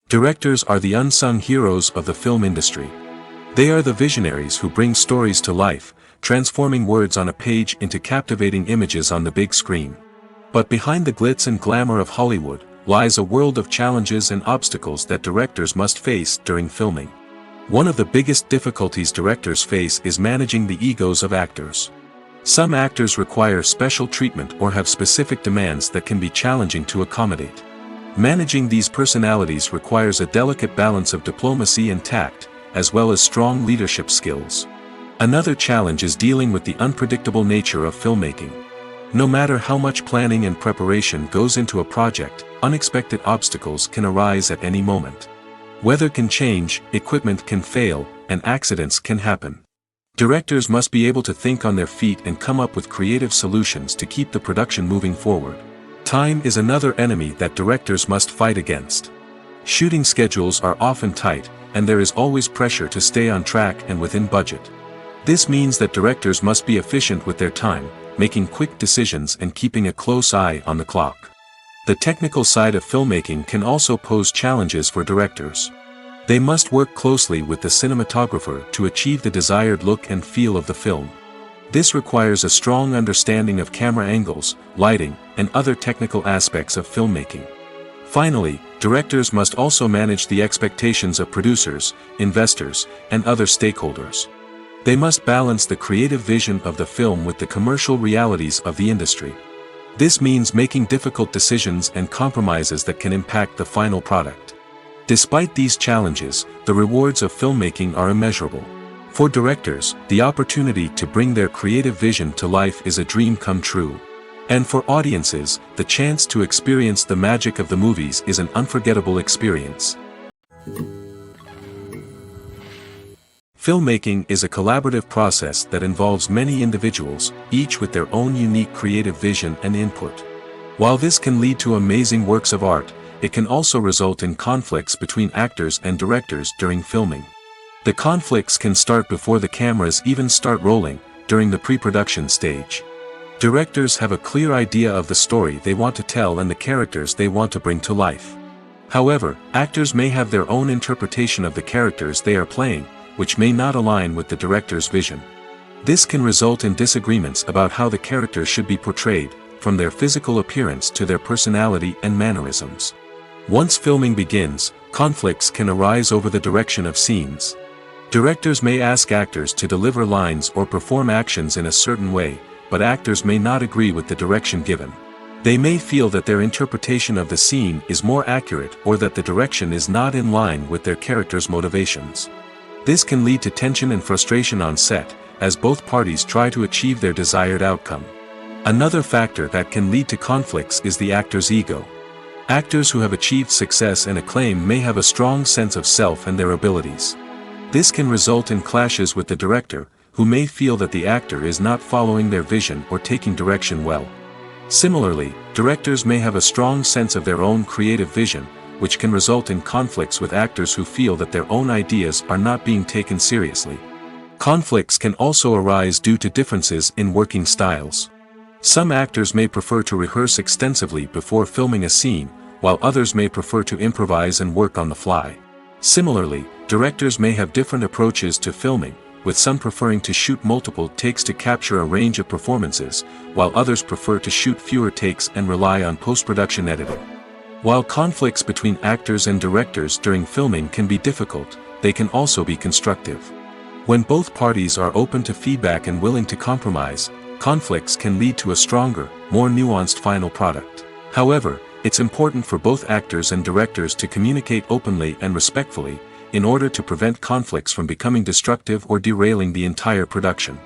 Directors are the unsung heroes of the film industry. They are the visionaries who bring stories to life, transforming words on a page into captivating images on the big screen. But behind the glitz and glamour of Hollywood, lies a world of challenges and obstacles that directors must face during filming. One of the biggest difficulties directors face is managing the egos of actors. Some actors require special treatment or have specific demands that can be challenging to accommodate. Managing these personalities requires a delicate balance of diplomacy and tact, as well as strong leadership skills. Another challenge is dealing with the unpredictable nature of filmmaking. No matter how much planning and preparation goes into a project, unexpected obstacles can arise at any moment. Weather can change, equipment can fail, and accidents can happen. Directors must be able to think on their feet and come up with creative solutions to keep the production moving forward. Time is another enemy that directors must fight against. Shooting schedules are often tight, and there is always pressure to stay on track and within budget. This means that directors must be efficient with their time, making quick decisions and keeping a close eye on the clock. The technical side of filmmaking can also pose challenges for directors. They must work closely with the cinematographer to achieve the desired look and feel of the film. This requires a strong understanding of camera angles, lighting, and other technical aspects of filmmaking. Finally, directors must also manage the expectations of producers, investors, and other stakeholders. They must balance the creative vision of the film with the commercial realities of the industry. This means making difficult decisions and compromises that can impact the final product. Despite these challenges, the rewards of filmmaking are immeasurable. For directors, the opportunity to bring their creative vision to life is a dream come true. And for audiences, the chance to experience the magic of the movies is an unforgettable experience. Filmmaking is a collaborative process that involves many individuals, each with their own unique creative vision and input. While this can lead to amazing works of art, it can also result in conflicts between actors and directors during filming. The conflicts can start before the cameras even start rolling, during the pre-production stage. Directors have a clear idea of the story they want to tell and the characters they want to bring to life. However, actors may have their own interpretation of the characters they are playing, which may not align with the director's vision. This can result in disagreements about how the characters should be portrayed, from their physical appearance to their personality and mannerisms. Once filming begins, conflicts can arise over the direction of scenes. Directors may ask actors to deliver lines or perform actions in a certain way, but actors may not agree with the direction given. They may feel that their interpretation of the scene is more accurate or that the direction is not in line with their character's motivations. This can lead to tension and frustration on set, as both parties try to achieve their desired outcome. Another factor that can lead to conflicts is the actor's ego. Actors who have achieved success and acclaim may have a strong sense of self and their abilities. This can result in clashes with the director, who may feel that the actor is not following their vision or taking direction well. Similarly, directors may have a strong sense of their own creative vision, which can result in conflicts with actors who feel that their own ideas are not being taken seriously. Conflicts can also arise due to differences in working styles. Some actors may prefer to rehearse extensively before filming a scene, while others may prefer to improvise and work on the fly. Similarly, directors may have different approaches to filming, with some preferring to shoot multiple takes to capture a range of performances, while others prefer to shoot fewer takes and rely on post-production editing. While conflicts between actors and directors during filming can be difficult, they can also be constructive. When both parties are open to feedback and willing to compromise, conflicts can lead to a stronger, more nuanced final product. However, it's important for both actors and directors to communicate openly and respectfully, in order to prevent conflicts from becoming destructive or derailing the entire production.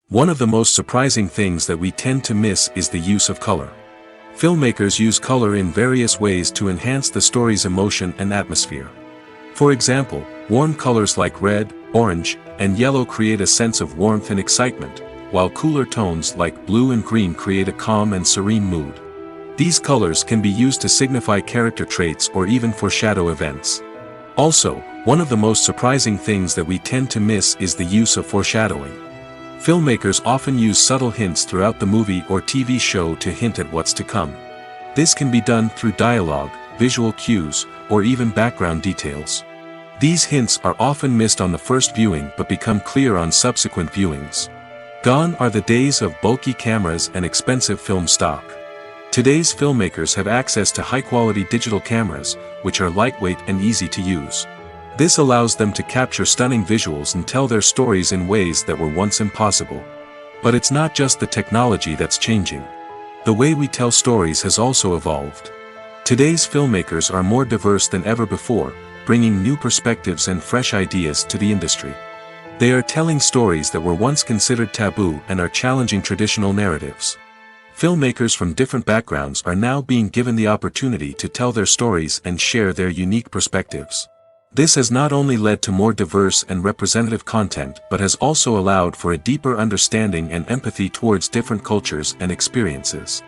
One of the most surprising things that we tend to miss is the use of color. Filmmakers use color in various ways to enhance the story's emotion and atmosphere. For example, warm colors like red, orange, and yellow create a sense of warmth and excitement, while cooler tones like blue and green create a calm and serene mood. These colors can be used to signify character traits or even foreshadow events. Also, one of the most surprising things that we tend to miss is the use of foreshadowing. Filmmakers often use subtle hints throughout the movie or TV show to hint at what's to come. This can be done through dialogue, visual cues, or even background details. These hints are often missed on the first viewing but become clear on subsequent viewings. Gone are the days of bulky cameras and expensive film stock. Today's filmmakers have access to high-quality digital cameras, which are lightweight and easy to use. This allows them to capture stunning visuals and tell their stories in ways that were once impossible. But it's not just the technology that's changing. The way we tell stories has also evolved. Today's filmmakers are more diverse than ever before, bringing new perspectives and fresh ideas to the industry. They are telling stories that were once considered taboo and are challenging traditional narratives. Filmmakers from different backgrounds are now being given the opportunity to tell their stories and share their unique perspectives. This has not only led to more diverse and representative content but has also allowed for a deeper understanding and empathy towards different cultures and experiences.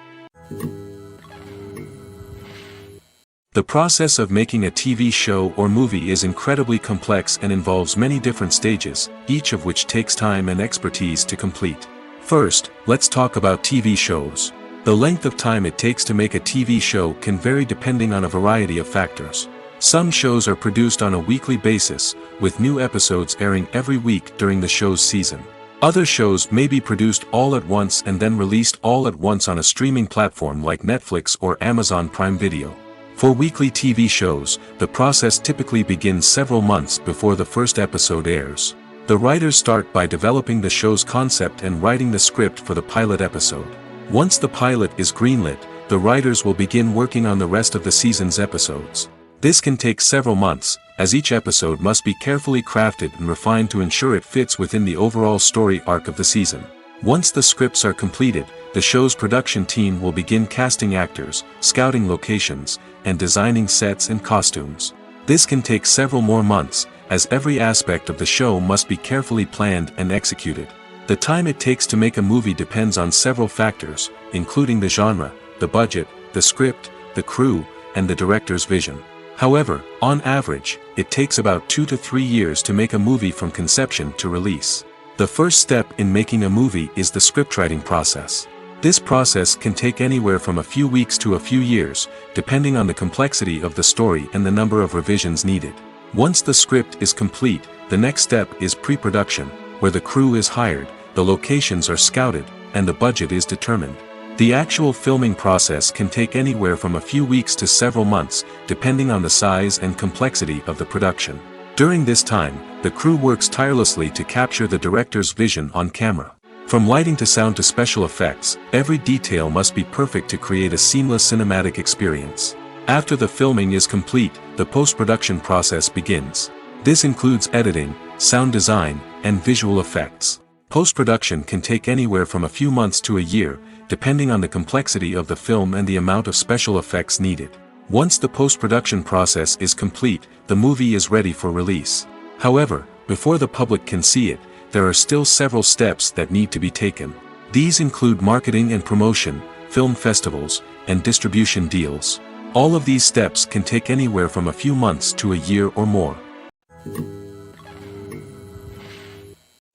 The process of making a TV show or movie is incredibly complex and involves many different stages, each of which takes time and expertise to complete. First, let's talk about TV shows. The length of time it takes to make a TV show can vary depending on a variety of factors. Some shows are produced on a weekly basis, with new episodes airing every week during the show's season. Other shows may be produced all at once and then released all at once on a streaming platform like Netflix or Amazon Prime Video. For weekly TV shows, the process typically begins several months before the first episode airs. The writers start by developing the show's concept and writing the script for the pilot episode. Once the pilot is greenlit, the writers will begin working on the rest of the season's episodes. This can take several months, as each episode must be carefully crafted and refined to ensure it fits within the overall story arc of the season. Once the scripts are completed, the show's production team will begin casting actors, scouting locations, and designing sets and costumes. This can take several more months, as every aspect of the show must be carefully planned and executed. The time it takes to make a movie depends on several factors, including the genre, the budget, the script, the crew, and the director's vision. However, on average, it takes about 2 to 3 years to make a movie from conception to release. The first step in making a movie is the scriptwriting process. This process can take anywhere from a few weeks to a few years, depending on the complexity of the story and the number of revisions needed. Once the script is complete, the next step is pre-production, where the crew is hired, the locations are scouted, and the budget is determined. The actual filming process can take anywhere from a few weeks to several months, depending on the size and complexity of the production. During this time, the crew works tirelessly to capture the director's vision on camera. From lighting to sound to special effects, every detail must be perfect to create a seamless cinematic experience. After the filming is complete, the post-production process begins. This includes editing, sound design, and visual effects. Post-production can take anywhere from a few months to a year, depending on the complexity of the film and the amount of special effects needed. Once the post-production process is complete, the movie is ready for release. However, before the public can see it, there are still several steps that need to be taken. These include marketing and promotion, film festivals, and distribution deals. All of these steps can take anywhere from a few months to a year or more.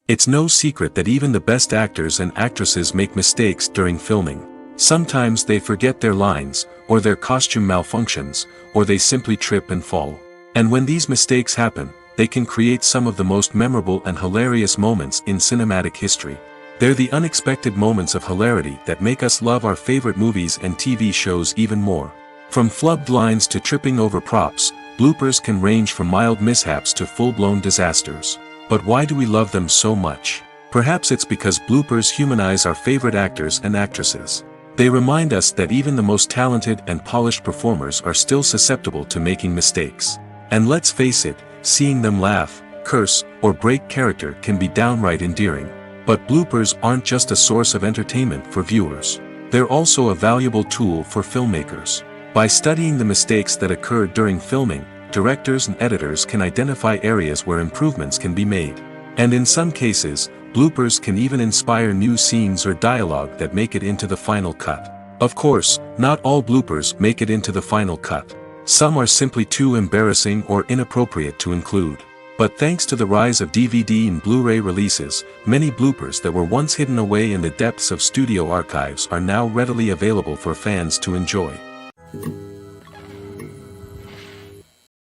It's no secret that even the best actors and actresses make mistakes during filming. Sometimes they forget their lines, or their costume malfunctions, or they simply trip and fall. And when these mistakes happen, they can create some of the most memorable and hilarious moments in cinematic history. They're the unexpected moments of hilarity that make us love our favorite movies and TV shows even more. From flubbed lines to tripping over props, bloopers can range from mild mishaps to full-blown disasters. But why do we love them so much? Perhaps it's because bloopers humanize our favorite actors and actresses. They remind us that even the most talented and polished performers are still susceptible to making mistakes. And let's face it, seeing them laugh, curse, or break character can be downright endearing. But bloopers aren't just a source of entertainment for viewers. They're also a valuable tool for filmmakers. By studying the mistakes that occur during filming, directors and editors can identify areas where improvements can be made. And in some cases, bloopers can even inspire new scenes or dialogue that make it into the final cut. Of course, not all bloopers make it into the final cut. Some are simply too embarrassing or inappropriate to include. But thanks to the rise of DVD and Blu-ray releases, many bloopers that were once hidden away in the depths of studio archives are now readily available for fans to enjoy.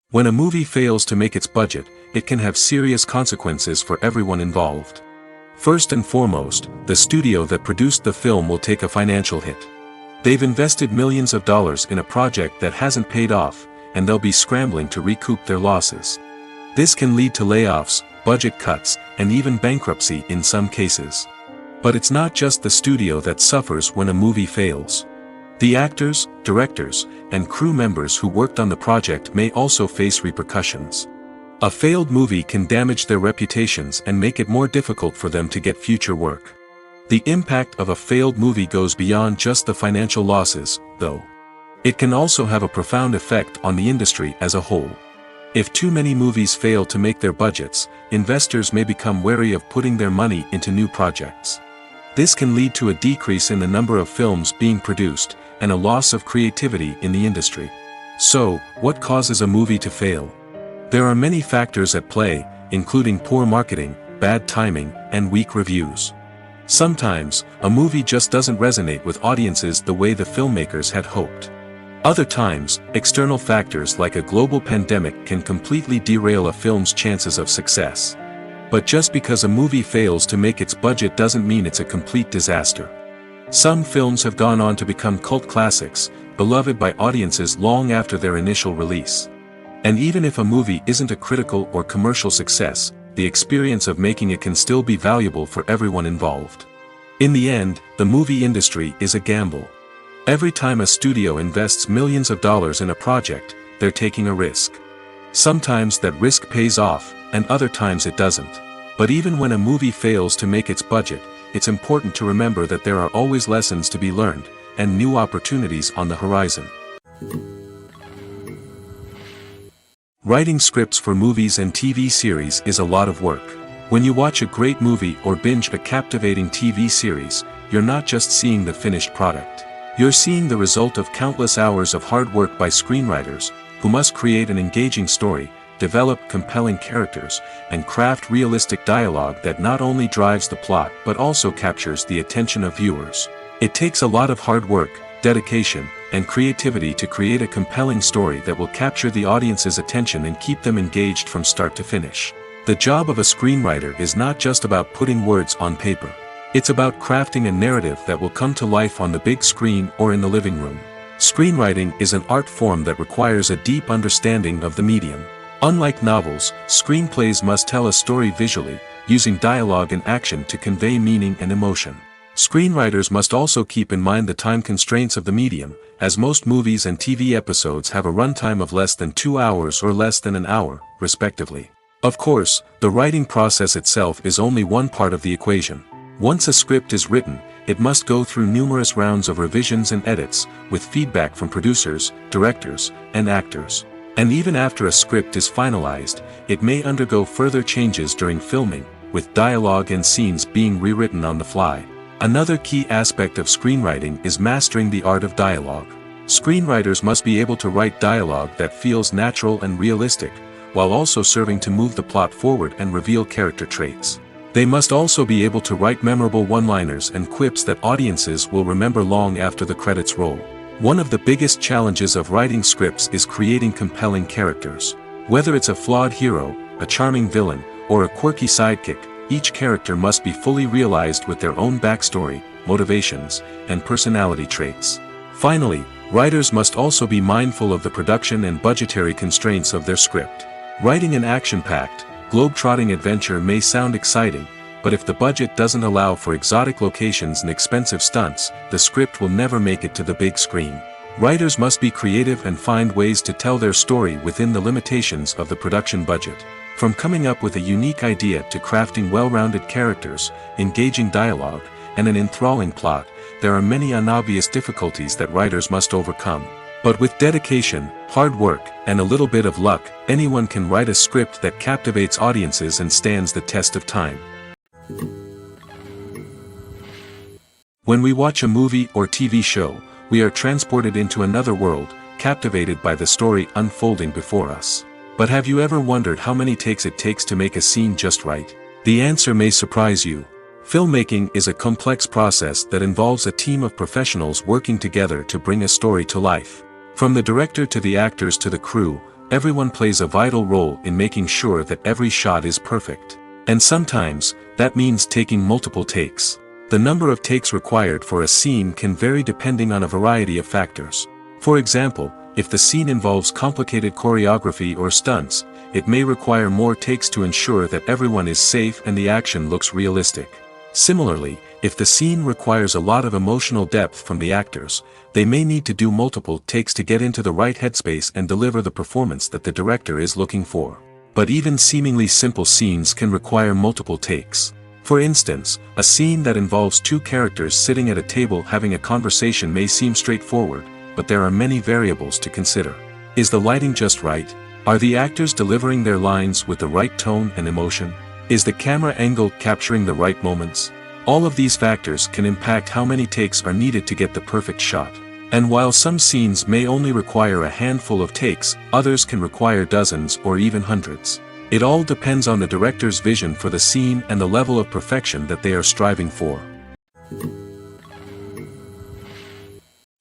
When a movie fails to make its budget, it can have serious consequences for everyone involved. First and foremost, the studio that produced the film will take a financial hit. They've invested millions of dollars in a project that hasn't paid off, and they'll be scrambling to recoup their losses. This can lead to layoffs, budget cuts, and even bankruptcy in some cases. But it's not just the studio that suffers when a movie fails. The actors, directors, and crew members who worked on the project may also face repercussions. A failed movie can damage their reputations and make it more difficult for them to get future work. The impact of a failed movie goes beyond just the financial losses, though. It can also have a profound effect on the industry as a whole. If too many movies fail to make their budgets, investors may become wary of putting their money into new projects. This can lead to a decrease in the number of films being produced, and a loss of creativity in the industry. So, what causes a movie to fail? There are many factors at play, including poor marketing, bad timing, and weak reviews. Sometimes, a movie just doesn't resonate with audiences the way the filmmakers had hoped. Other times, external factors like a global pandemic can completely derail a film's chances of success. But just because a movie fails to make its budget doesn't mean it's a complete disaster. Some films have gone on to become cult classics, beloved by audiences long after their initial release. And even if a movie isn't a critical or commercial success, the experience of making it can still be valuable for everyone involved. In the end, the movie industry is a gamble. Every time a studio invests millions of dollars in a project, they're taking a risk. Sometimes that risk pays off, and other times it doesn't. But even when a movie fails to make its budget, it's important to remember that there are always lessons to be learned, and new opportunities on the horizon. Writing scripts for movies and TV series is a lot of work. When you watch a great movie or binge a captivating TV series, you're not just seeing the finished product. You're seeing the result of countless hours of hard work by screenwriters, who must create an engaging story, develop compelling characters, and craft realistic dialogue that not only drives the plot but also captures the attention of viewers. It takes a lot of hard work, dedication, and creativity to create a compelling story that will capture the audience's attention and keep them engaged from start to finish. The job of a screenwriter is not just about putting words on paper. It's about crafting a narrative that will come to life on the big screen or in the living room. Screenwriting is an art form that requires a deep understanding of the medium. Unlike novels, screenplays must tell a story visually, using dialogue and action to convey meaning and emotion. Screenwriters must also keep in mind the time constraints of the medium, as most movies and TV episodes have a runtime of less than 2 hours or less than an hour, respectively. Of course, the writing process itself is only one part of the equation. Once a script is written, it must go through numerous rounds of revisions and edits, with feedback from producers, directors, and actors. And even after a script is finalized, it may undergo further changes during filming, with dialogue and scenes being rewritten on the fly. Another key aspect of screenwriting is mastering the art of dialogue. Screenwriters must be able to write dialogue that feels natural and realistic, while also serving to move the plot forward and reveal character traits. They must also be able to write memorable one-liners and quips that audiences will remember long after the credits roll. One of the biggest challenges of writing scripts is creating compelling characters. Whether it's a flawed hero, a charming villain, or a quirky sidekick, each character must be fully realized with their own backstory, motivations, and personality traits. Finally, writers must also be mindful of the production and budgetary constraints of their script. Writing an action-packed, globe-trotting adventure may sound exciting, but if the budget doesn't allow for exotic locations and expensive stunts, the script will never make it to the big screen. Writers must be creative and find ways to tell their story within the limitations of the production budget. From coming up with a unique idea to crafting well-rounded characters, engaging dialogue, and an enthralling plot, there are many unobvious difficulties that writers must overcome. But with dedication, hard work, and a little bit of luck, anyone can write a script that captivates audiences and stands the test of time. When we watch a movie or TV show, we are transported into another world, captivated by the story unfolding before us. But have you ever wondered how many takes it takes to make a scene just right? The answer may surprise you. Filmmaking is a complex process that involves a team of professionals working together to bring a story to life. From the director to the actors to the crew, everyone plays a vital role in making sure that every shot is perfect. And sometimes, that means taking multiple takes. The number of takes required for a scene can vary depending on a variety of factors. For example, if the scene involves complicated choreography or stunts, it may require more takes to ensure that everyone is safe and the action looks realistic. Similarly, if the scene requires a lot of emotional depth from the actors, they may need to do multiple takes to get into the right headspace and deliver the performance that the director is looking for. But even seemingly simple scenes can require multiple takes. For instance, a scene that involves two characters sitting at a table having a conversation may seem straightforward, but there are many variables to consider. Is the lighting just right? Are the actors delivering their lines with the right tone and emotion? Is the camera angle capturing the right moments? All of these factors can impact how many takes are needed to get the perfect shot. And while some scenes may only require a handful of takes, others can require dozens or even hundreds. It all depends on the director's vision for the scene and the level of perfection that they are striving for.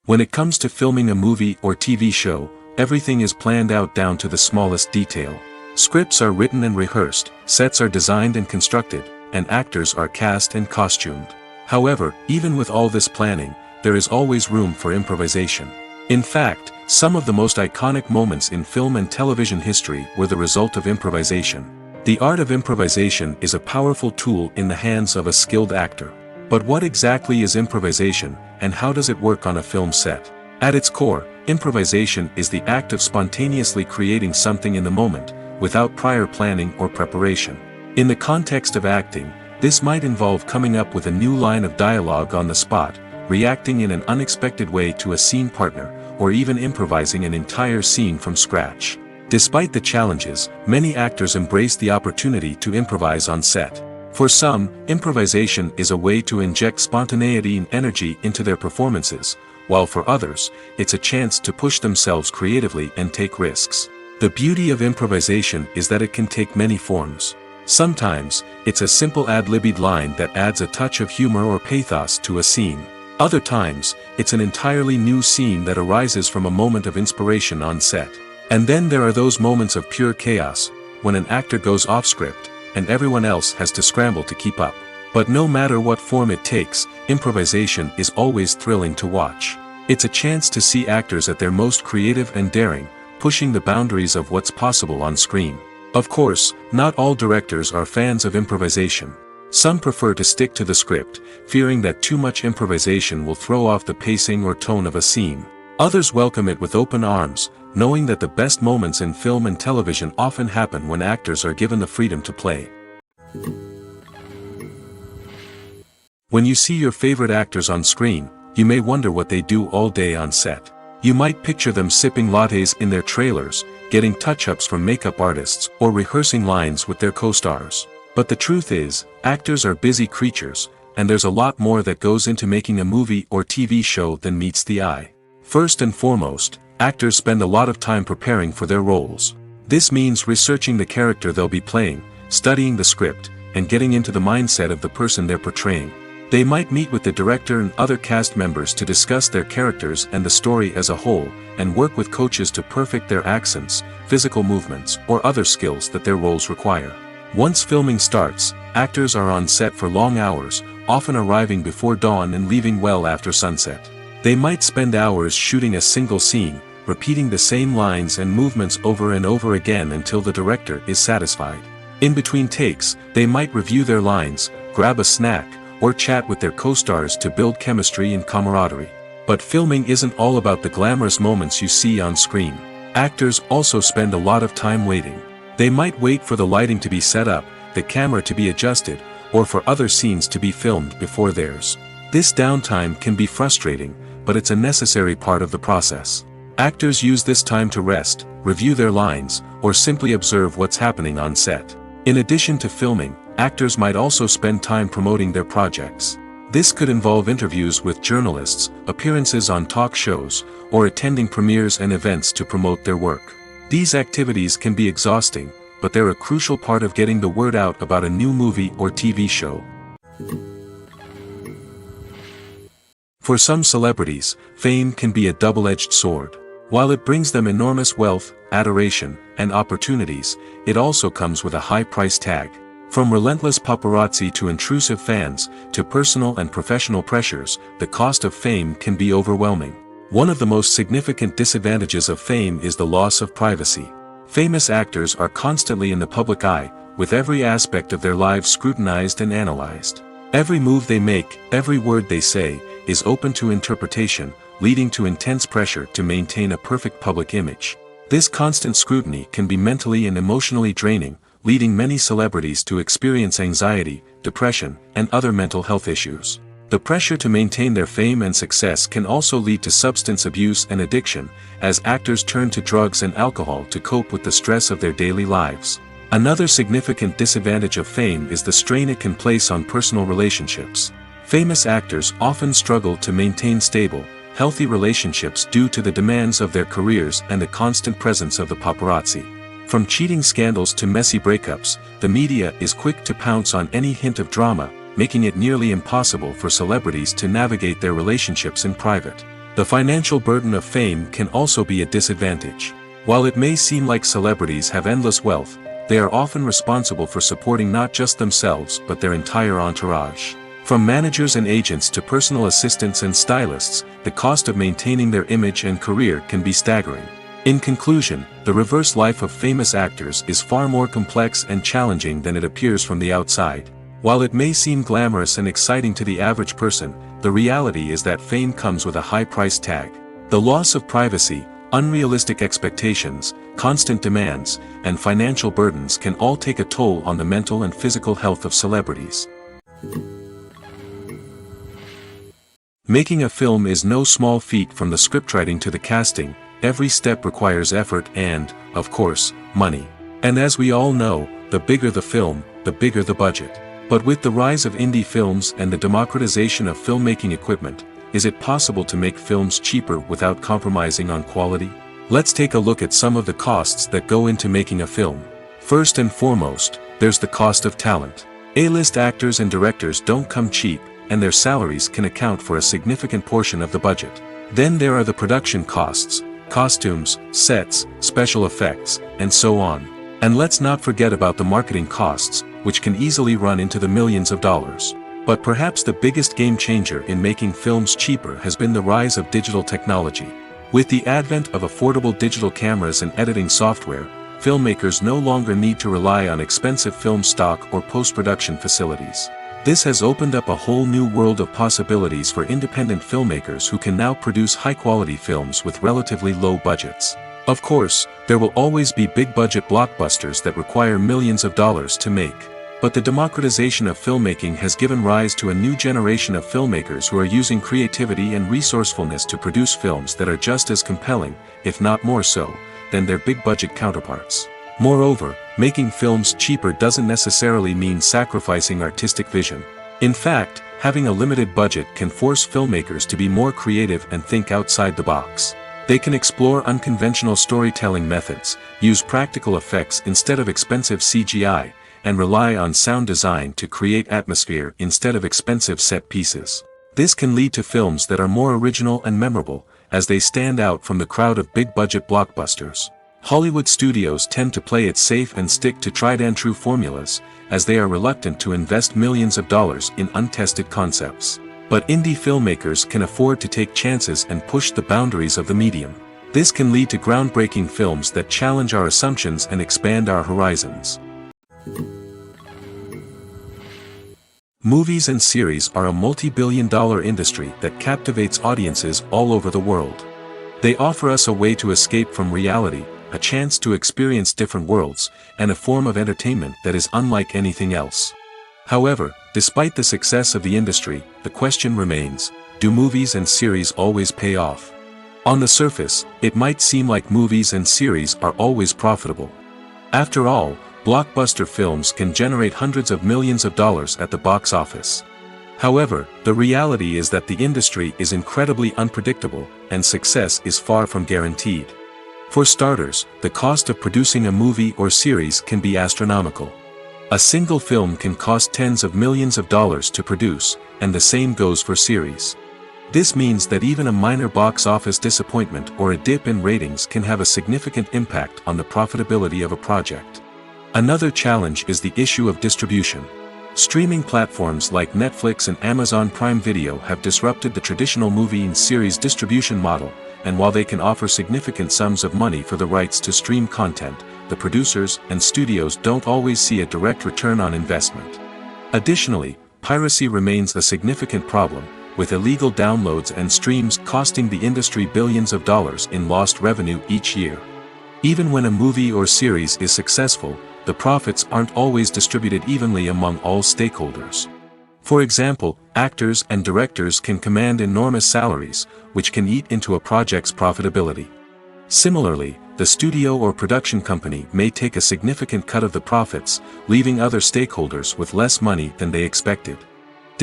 When it comes to filming a movie or TV show, everything is planned out down to the smallest detail. Scripts are written and rehearsed, sets are designed and constructed, and actors are cast and costumed. However, even with all this planning, there is always room for improvisation. In fact, some of the most iconic moments in film and television history were the result of improvisation. The art of improvisation is a powerful tool in the hands of a skilled actor. But what exactly is improvisation, and how does it work on a film set? At its core, improvisation is the act of spontaneously creating something in the moment, without prior planning or preparation. In the context of acting, this might involve coming up with a new line of dialogue on the spot, reacting in an unexpected way to a scene partner, or even improvising an entire scene from scratch. Despite the challenges, many actors embrace the opportunity to improvise on set. For some, improvisation is a way to inject spontaneity and energy into their performances, while for others, it's a chance to push themselves creatively and take risks. The beauty of improvisation is that it can take many forms. Sometimes, it's a simple ad-libbed line that adds a touch of humor or pathos to a scene. Other times, it's an entirely new scene that arises from a moment of inspiration on set. And then there are those moments of pure chaos, when an actor goes off script, and everyone else has to scramble to keep up. But no matter what form it takes, improvisation is always thrilling to watch. It's a chance to see actors at their most creative and daring, pushing the boundaries of what's possible on screen. Of course, not all directors are fans of improvisation. Some prefer to stick to the script, fearing that too much improvisation will throw off the pacing or tone of a scene. Others welcome it with open arms, knowing that the best moments in film and television often happen when actors are given the freedom to play. When you see your favorite actors on screen, you may wonder what they do all day on set. You might picture them sipping lattes in their trailers, getting touch-ups from makeup artists, or rehearsing lines with their co-stars. But the truth is, actors are busy creatures, and there's a lot more that goes into making a movie or TV show than meets the eye. First and foremost, actors spend a lot of time preparing for their roles. This means researching the character they'll be playing, studying the script, and getting into the mindset of the person they're portraying. They might meet with the director and other cast members to discuss their characters and the story as a whole, and work with coaches to perfect their accents, physical movements, or other skills that their roles require. Once filming starts, actors are on set for long hours, often arriving before dawn and leaving well after sunset. They might spend hours shooting a single scene, repeating the same lines and movements over and over again until the director is satisfied. In between takes, they might review their lines, grab a snack, or chat with their co-stars to build chemistry and camaraderie. But filming isn't all about the glamorous moments you see on screen. Actors also spend a lot of time waiting. They might wait for the lighting to be set up, the camera to be adjusted, or for other scenes to be filmed before theirs. This downtime can be frustrating, but it's a necessary part of the process. Actors use this time to rest, review their lines, or simply observe what's happening on set. In addition to filming, actors might also spend time promoting their projects. This could involve interviews with journalists, appearances on talk shows, or attending premieres and events to promote their work. These activities can be exhausting, but they're a crucial part of getting the word out about a new movie or TV show. For some celebrities, fame can be a double-edged sword. While it brings them enormous wealth, adoration, and opportunities, it also comes with a high price tag. From relentless paparazzi to intrusive fans, to personal and professional pressures, the cost of fame can be overwhelming. One of the most significant disadvantages of fame is the loss of privacy. Famous actors are constantly in the public eye, with every aspect of their lives scrutinized and analyzed. Every move they make, every word they say, is open to interpretation, leading to intense pressure to maintain a perfect public image. This constant scrutiny can be mentally and emotionally draining, leading many celebrities to experience anxiety, depression, and other mental health issues. The pressure to maintain their fame and success can also lead to substance abuse and addiction, as actors turn to drugs and alcohol to cope with the stress of their daily lives. Another significant disadvantage of fame is the strain it can place on personal relationships. Famous actors often struggle to maintain stable, healthy relationships due to the demands of their careers and the constant presence of the paparazzi. From cheating scandals to messy breakups, the media is quick to pounce on any hint of drama, making it nearly impossible for celebrities to navigate their relationships in private. The financial burden of fame can also be a disadvantage. While it may seem like celebrities have endless wealth, they are often responsible for supporting not just themselves but their entire entourage. From managers and agents to personal assistants and stylists, the cost of maintaining their image and career can be staggering. In conclusion, the reverse life of famous actors is far more complex and challenging than it appears from the outside. While it may seem glamorous and exciting to the average person, the reality is that fame comes with a high price tag. The loss of privacy, unrealistic expectations, constant demands, and financial burdens can all take a toll on the mental and physical health of celebrities. Making a film is no small feat. From the scriptwriting to the casting, every step requires effort and, of course, money. And as we all know, the bigger the film, the bigger the budget. But with the rise of indie films and the democratization of filmmaking equipment, is it possible to make films cheaper without compromising on quality? Let's take a look at some of the costs that go into making a film. First and foremost, there's the cost of talent. A-list actors and directors don't come cheap, and their salaries can account for a significant portion of the budget. Then there are the production costs, costumes, sets, special effects, and so on. And let's not forget about the marketing costs, which can easily run into the millions of dollars. But perhaps the biggest game changer in making films cheaper has been the rise of digital technology. With the advent of affordable digital cameras and editing software, filmmakers no longer need to rely on expensive film stock or post-production facilities. This has opened up a whole new world of possibilities for independent filmmakers who can now produce high-quality films with relatively low budgets. Of course, there will always be big-budget blockbusters that require millions of dollars to make. But the democratization of filmmaking has given rise to a new generation of filmmakers who are using creativity and resourcefulness to produce films that are just as compelling, if not more so, than their big-budget counterparts. Moreover, making films cheaper doesn't necessarily mean sacrificing artistic vision. In fact, having a limited budget can force filmmakers to be more creative and think outside the box. They can explore unconventional storytelling methods, use practical effects instead of expensive CGI, and rely on sound design to create atmosphere instead of expensive set pieces. This can lead to films that are more original and memorable, as they stand out from the crowd of big-budget blockbusters. Hollywood studios tend to play it safe and stick to tried-and-true formulas, as they are reluctant to invest millions of dollars in untested concepts. But indie filmmakers can afford to take chances and push the boundaries of the medium. This can lead to groundbreaking films that challenge our assumptions and expand our horizons. Movies and series are a multi-billion-dollar industry that captivates audiences all over the world. They offer us a way to escape from reality, a chance to experience different worlds, and a form of entertainment that is unlike anything else. However, despite the success of the industry, the question remains, do movies and series always pay off? On the surface, it might seem like movies and series are always profitable. After all, blockbuster films can generate hundreds of millions of dollars at the box office. However, the reality is that the industry is incredibly unpredictable, and success is far from guaranteed. For starters, the cost of producing a movie or series can be astronomical. A single film can cost tens of millions of dollars to produce, and the same goes for series. This means that even a minor box office disappointment or a dip in ratings can have a significant impact on the profitability of a project. Another challenge is the issue of distribution. Streaming platforms like Netflix and Amazon Prime Video have disrupted the traditional movie and series distribution model, and while they can offer significant sums of money for the rights to stream content, the producers and studios don't always see a direct return on investment. Additionally, piracy remains a significant problem, with illegal downloads and streams costing the industry billions of dollars in lost revenue each year. Even when a movie or series is successful, the profits aren't always distributed evenly among all stakeholders. For example, actors and directors can command enormous salaries, which can eat into a project's profitability. Similarly, the studio or production company may take a significant cut of the profits, leaving other stakeholders with less money than they expected.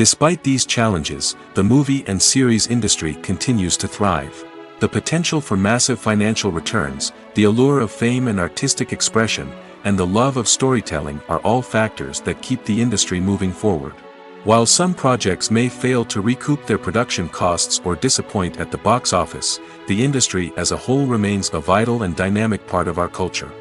Despite these challenges, the movie and series industry continues to thrive. The potential for massive financial returns, the allure of fame and artistic expression, and the love of storytelling are all factors that keep the industry moving forward. While some projects may fail to recoup their production costs or disappoint at the box office, the industry as a whole remains a vital and dynamic part of our culture.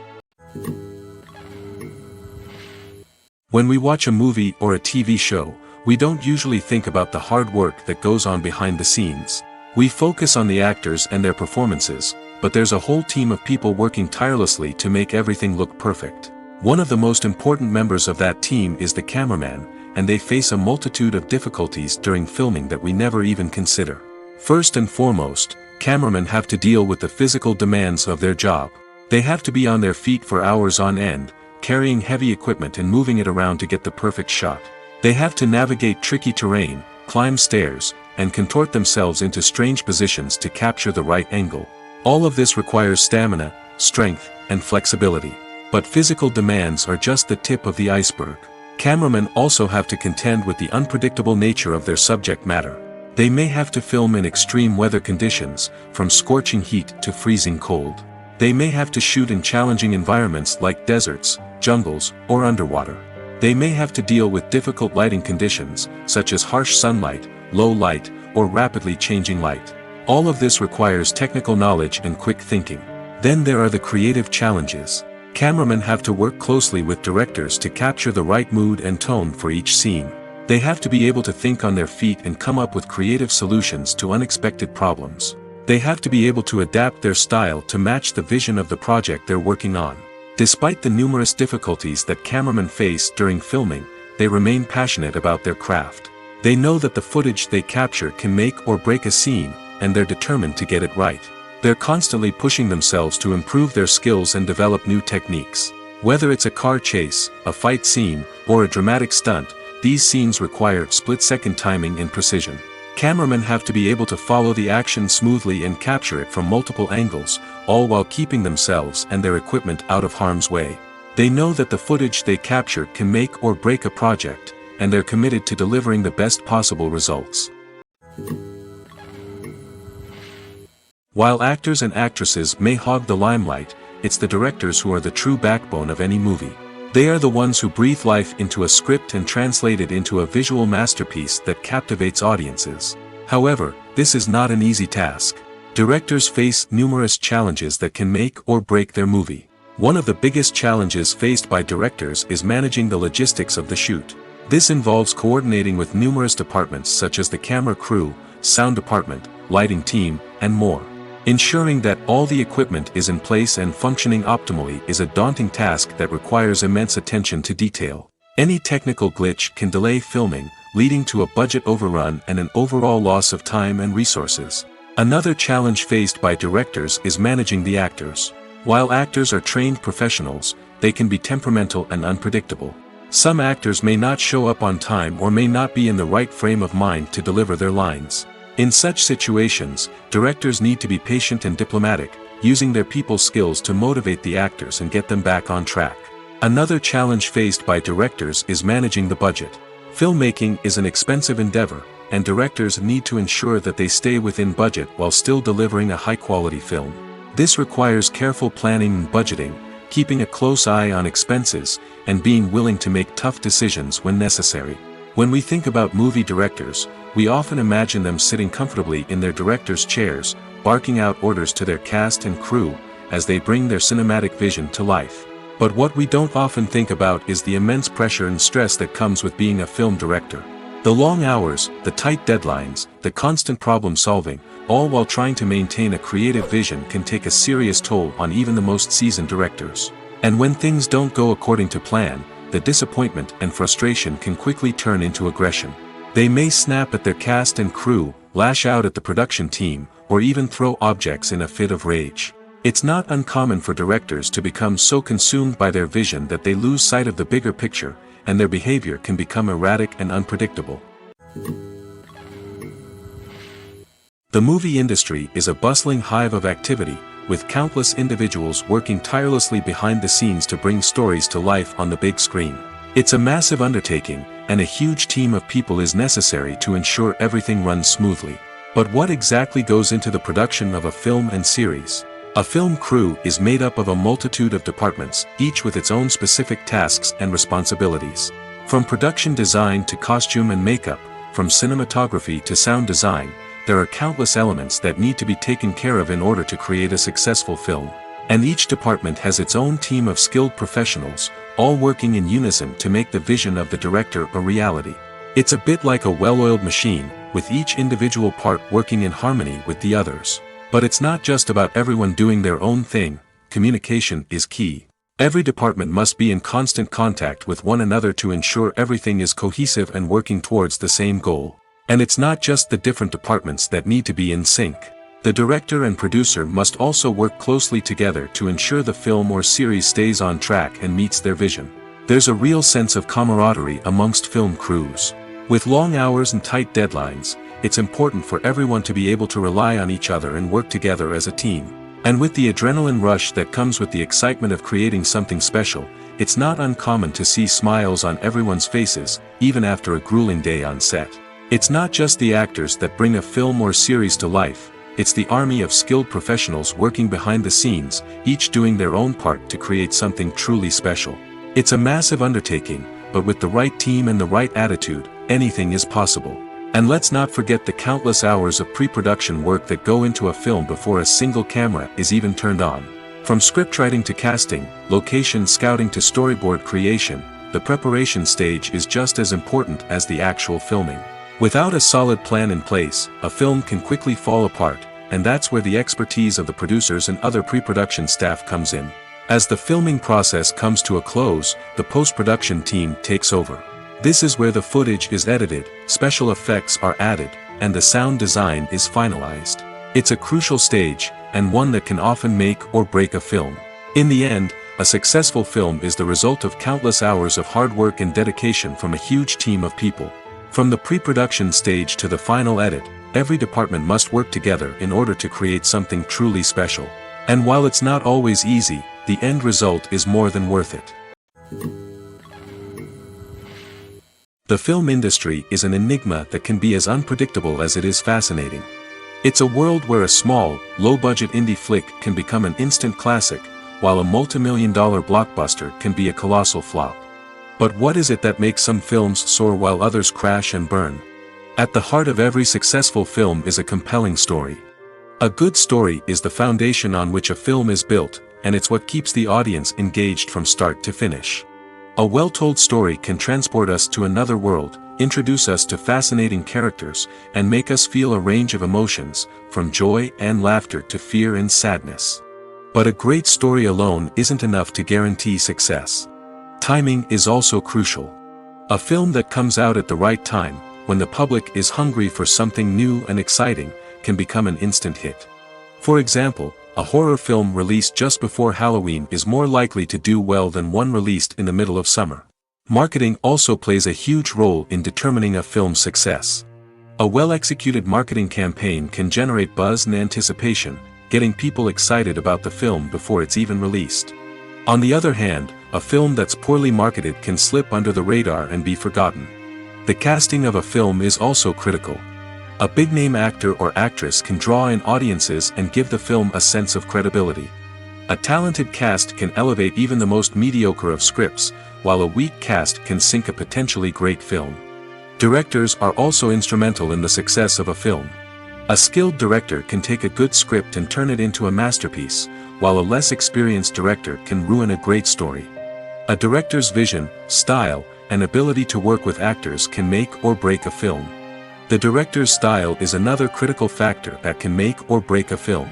When we watch a movie or a TV show, we don't usually think about the hard work that goes on behind the scenes. We focus on the actors and their performances, but there's a whole team of people working tirelessly to make everything look perfect. One of the most important members of that team is the cameraman, and they face a multitude of difficulties during filming that we never even consider. First and foremost, cameramen have to deal with the physical demands of their job. They have to be on their feet for hours on end, carrying heavy equipment and moving it around to get the perfect shot. They have to navigate tricky terrain, climb stairs, and contort themselves into strange positions to capture the right angle. All of this requires stamina, strength, and flexibility. But physical demands are just the tip of the iceberg. Cameramen also have to contend with the unpredictable nature of their subject matter. They may have to film in extreme weather conditions, from scorching heat to freezing cold. They may have to shoot in challenging environments like deserts, jungles, or underwater. They may have to deal with difficult lighting conditions, such as harsh sunlight, low light, or rapidly changing light. All of this requires technical knowledge and quick thinking. Then there are the creative challenges. Cameramen have to work closely with directors to capture the right mood and tone for each scene. They have to be able to think on their feet and come up with creative solutions to unexpected problems. They have to be able to adapt their style to match the vision of the project they're working on. Despite the numerous difficulties that cameramen face during filming, they remain passionate about their craft. They know that the footage they capture can make or break a scene, and they're determined to get it right. They're constantly pushing themselves to improve their skills and develop new techniques. Whether it's a car chase, a fight scene, or a dramatic stunt, these scenes require split-second timing and precision. Cameramen have to be able to follow the action smoothly and capture it from multiple angles, all while keeping themselves and their equipment out of harm's way. They know that the footage they capture can make or break a project, and they're committed to delivering the best possible results. While actors and actresses may hog the limelight, it's the directors who are the true backbone of any movie. They are the ones who breathe life into a script and translate it into a visual masterpiece that captivates audiences. However, this is not an easy task. Directors face numerous challenges that can make or break their movie. One of the biggest challenges faced by directors is managing the logistics of the shoot. This involves coordinating with numerous departments such as the camera crew, sound department, lighting team, and more. Ensuring that all the equipment is in place and functioning optimally is a daunting task that requires immense attention to detail. Any technical glitch can delay filming, leading to a budget overrun and an overall loss of time and resources. Another challenge faced by directors is managing the actors. While actors are trained professionals, they can be temperamental and unpredictable. Some actors may not show up on time or may not be in the right frame of mind to deliver their lines. In such situations, directors need to be patient and diplomatic, using their people skills to motivate the actors and get them back on track. Another challenge faced by directors is managing the budget. Filmmaking is an expensive endeavor, and directors need to ensure that they stay within budget while still delivering a high-quality film. This requires careful planning and budgeting, keeping a close eye on expenses, and being willing to make tough decisions when necessary. When we think about movie directors, we often imagine them sitting comfortably in their director's chairs, barking out orders to their cast and crew, as they bring their cinematic vision to life. But what we don't often think about is the immense pressure and stress that comes with being a film director. The long hours, the tight deadlines, the constant problem solving, all while trying to maintain a creative vision can take a serious toll on even the most seasoned directors. And when things don't go according to plan, the disappointment and frustration can quickly turn into aggression. They may snap at their cast and crew, lash out at the production team, or even throw objects in a fit of rage. It's not uncommon for directors to become so consumed by their vision that they lose sight of the bigger picture, and their behavior can become erratic and unpredictable. The movie industry is a bustling hive of activity, with countless individuals working tirelessly behind the scenes to bring stories to life on the big screen. It's a massive undertaking, and a huge team of people is necessary to ensure everything runs smoothly. But what exactly goes into the production of a film and series? A film crew is made up of a multitude of departments, each with its own specific tasks and responsibilities. From production design to costume and makeup, from cinematography to sound design, there are countless elements that need to be taken care of in order to create a successful film. And each department has its own team of skilled professionals, all working in unison to make the vision of the director a reality. It's a bit like a well-oiled machine, with each individual part working in harmony with the others. But it's not just about everyone doing their own thing. Communication is key. Every department must be in constant contact with one another to ensure everything is cohesive and working towards the same goal. And it's not just the different departments that need to be in sync. The director and producer must also work closely together to ensure the film or series stays on track and meets their vision. There's a real sense of camaraderie amongst film crews. With long hours and tight deadlines, it's important for everyone to be able to rely on each other and work together as a team. And with the adrenaline rush that comes with the excitement of creating something special, it's not uncommon to see smiles on everyone's faces, even after a grueling day on set. It's not just the actors that bring a film or series to life, it's the army of skilled professionals working behind the scenes, each doing their own part to create something truly special. It's a massive undertaking, but with the right team and the right attitude, anything is possible. And let's not forget the countless hours of pre-production work that go into a film before a single camera is even turned on. From scriptwriting to casting, location scouting to storyboard creation, the preparation stage is just as important as the actual filming. Without a solid plan in place, a film can quickly fall apart, and that's where the expertise of the producers and other pre-production staff comes in. As the filming process comes to a close, the post-production team takes over. This is where the footage is edited, special effects are added, and the sound design is finalized. It's a crucial stage, and one that can often make or break a film. In the end, a successful film is the result of countless hours of hard work and dedication from a huge team of people. From the pre-production stage to the final edit, every department must work together in order to create something truly special. And while it's not always easy, the end result is more than worth it. The film industry is an enigma that can be as unpredictable as it is fascinating. It's a world where a small, low-budget indie flick can become an instant classic, while a multi-million-dollar blockbuster can be a colossal flop. But what is it that makes some films soar while others crash and burn? At the heart of every successful film is a compelling story. A good story is the foundation on which a film is built, and it's what keeps the audience engaged from start to finish. A well-told story can transport us to another world, introduce us to fascinating characters, and make us feel a range of emotions, from joy and laughter to fear and sadness. But a great story alone isn't enough to guarantee success. Timing is also crucial. A film that comes out at the right time, when the public is hungry for something new and exciting, can become an instant hit. For example, a horror film released just before Halloween is more likely to do well than one released in the middle of summer. Marketing also plays a huge role in determining a film's success. A well-executed marketing campaign can generate buzz and anticipation, getting people excited about the film before it's even released. On the other hand, a film that's poorly marketed can slip under the radar and be forgotten. The casting of a film is also critical. A big-name actor or actress can draw in audiences and give the film a sense of credibility. A talented cast can elevate even the most mediocre of scripts, while a weak cast can sink a potentially great film. Directors are also instrumental in the success of a film. A skilled director can take a good script and turn it into a masterpiece, while a less experienced director can ruin a great story. A director's vision, style, and ability to work with actors can make or break a film. The director's style is another critical factor that can make or break a film.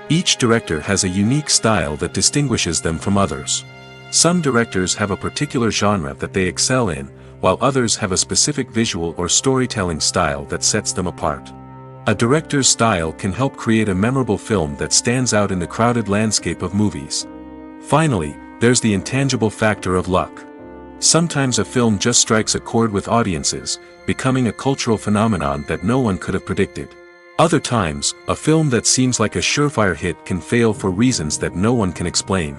Each director has a unique style that distinguishes them from others. Some directors have a particular genre that they excel in, while others have a specific visual or storytelling style that sets them apart. A director's style can help create a memorable film that stands out in the crowded landscape of movies. Finally, there's the intangible factor of luck. Sometimes a film just strikes a chord with audiences, becoming a cultural phenomenon that no one could have predicted. Other times, a film that seems like a surefire hit can fail for reasons that no one can explain.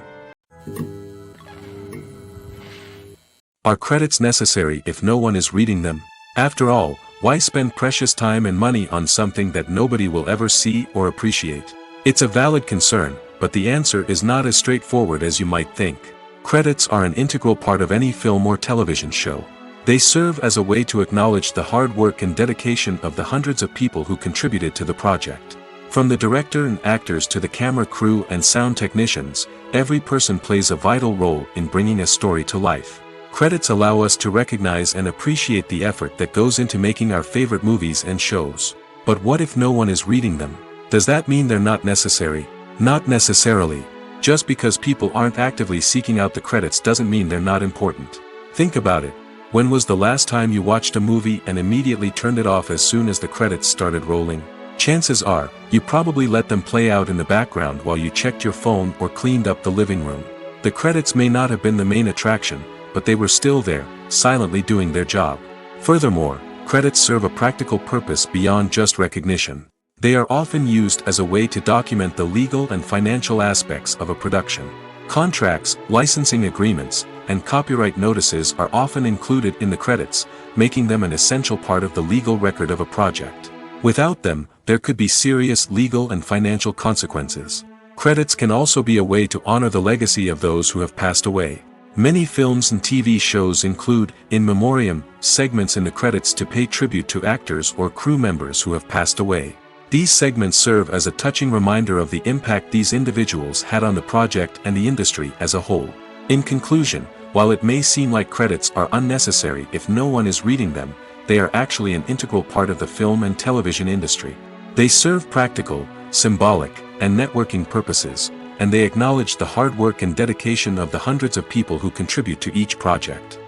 Are credits necessary if no one is reading them? After all, why spend precious time and money on something that nobody will ever see or appreciate? It's a valid concern, but the answer is not as straightforward as you might think. Credits are an integral part of any film or television show. They serve as a way to acknowledge the hard work and dedication of the hundreds of people who contributed to the project. From the director and actors to the camera crew and sound technicians, every person plays a vital role in bringing a story to life. Credits allow us to recognize and appreciate the effort that goes into making our favorite movies and shows. But what if no one is reading them? Does that mean they're not necessary? Not necessarily. Just because people aren't actively seeking out the credits doesn't mean they're not important. Think about it. When was the last time you watched a movie and immediately turned it off as soon as the credits started rolling? Chances are, you probably let them play out in the background while you checked your phone or cleaned up the living room. The credits may not have been the main attraction, but they were still there, silently doing their job. Furthermore, credits serve a practical purpose beyond just recognition. They are often used as a way to document the legal and financial aspects of a production. Contracts, licensing agreements, and copyright notices are often included in the credits, making them an essential part of the legal record of a project. Without them, there could be serious legal and financial consequences. Credits can also be a way to honor the legacy of those who have passed away. Many films and TV shows include, in memoriam, segments in the credits to pay tribute to actors or crew members who have passed away. These segments serve as a touching reminder of the impact these individuals had on the project and the industry as a whole. In conclusion, while it may seem like credits are unnecessary if no one is reading them, they are actually an integral part of the film and television industry. They serve practical, symbolic, and networking purposes, and they acknowledge the hard work and dedication of the hundreds of people who contribute to each project.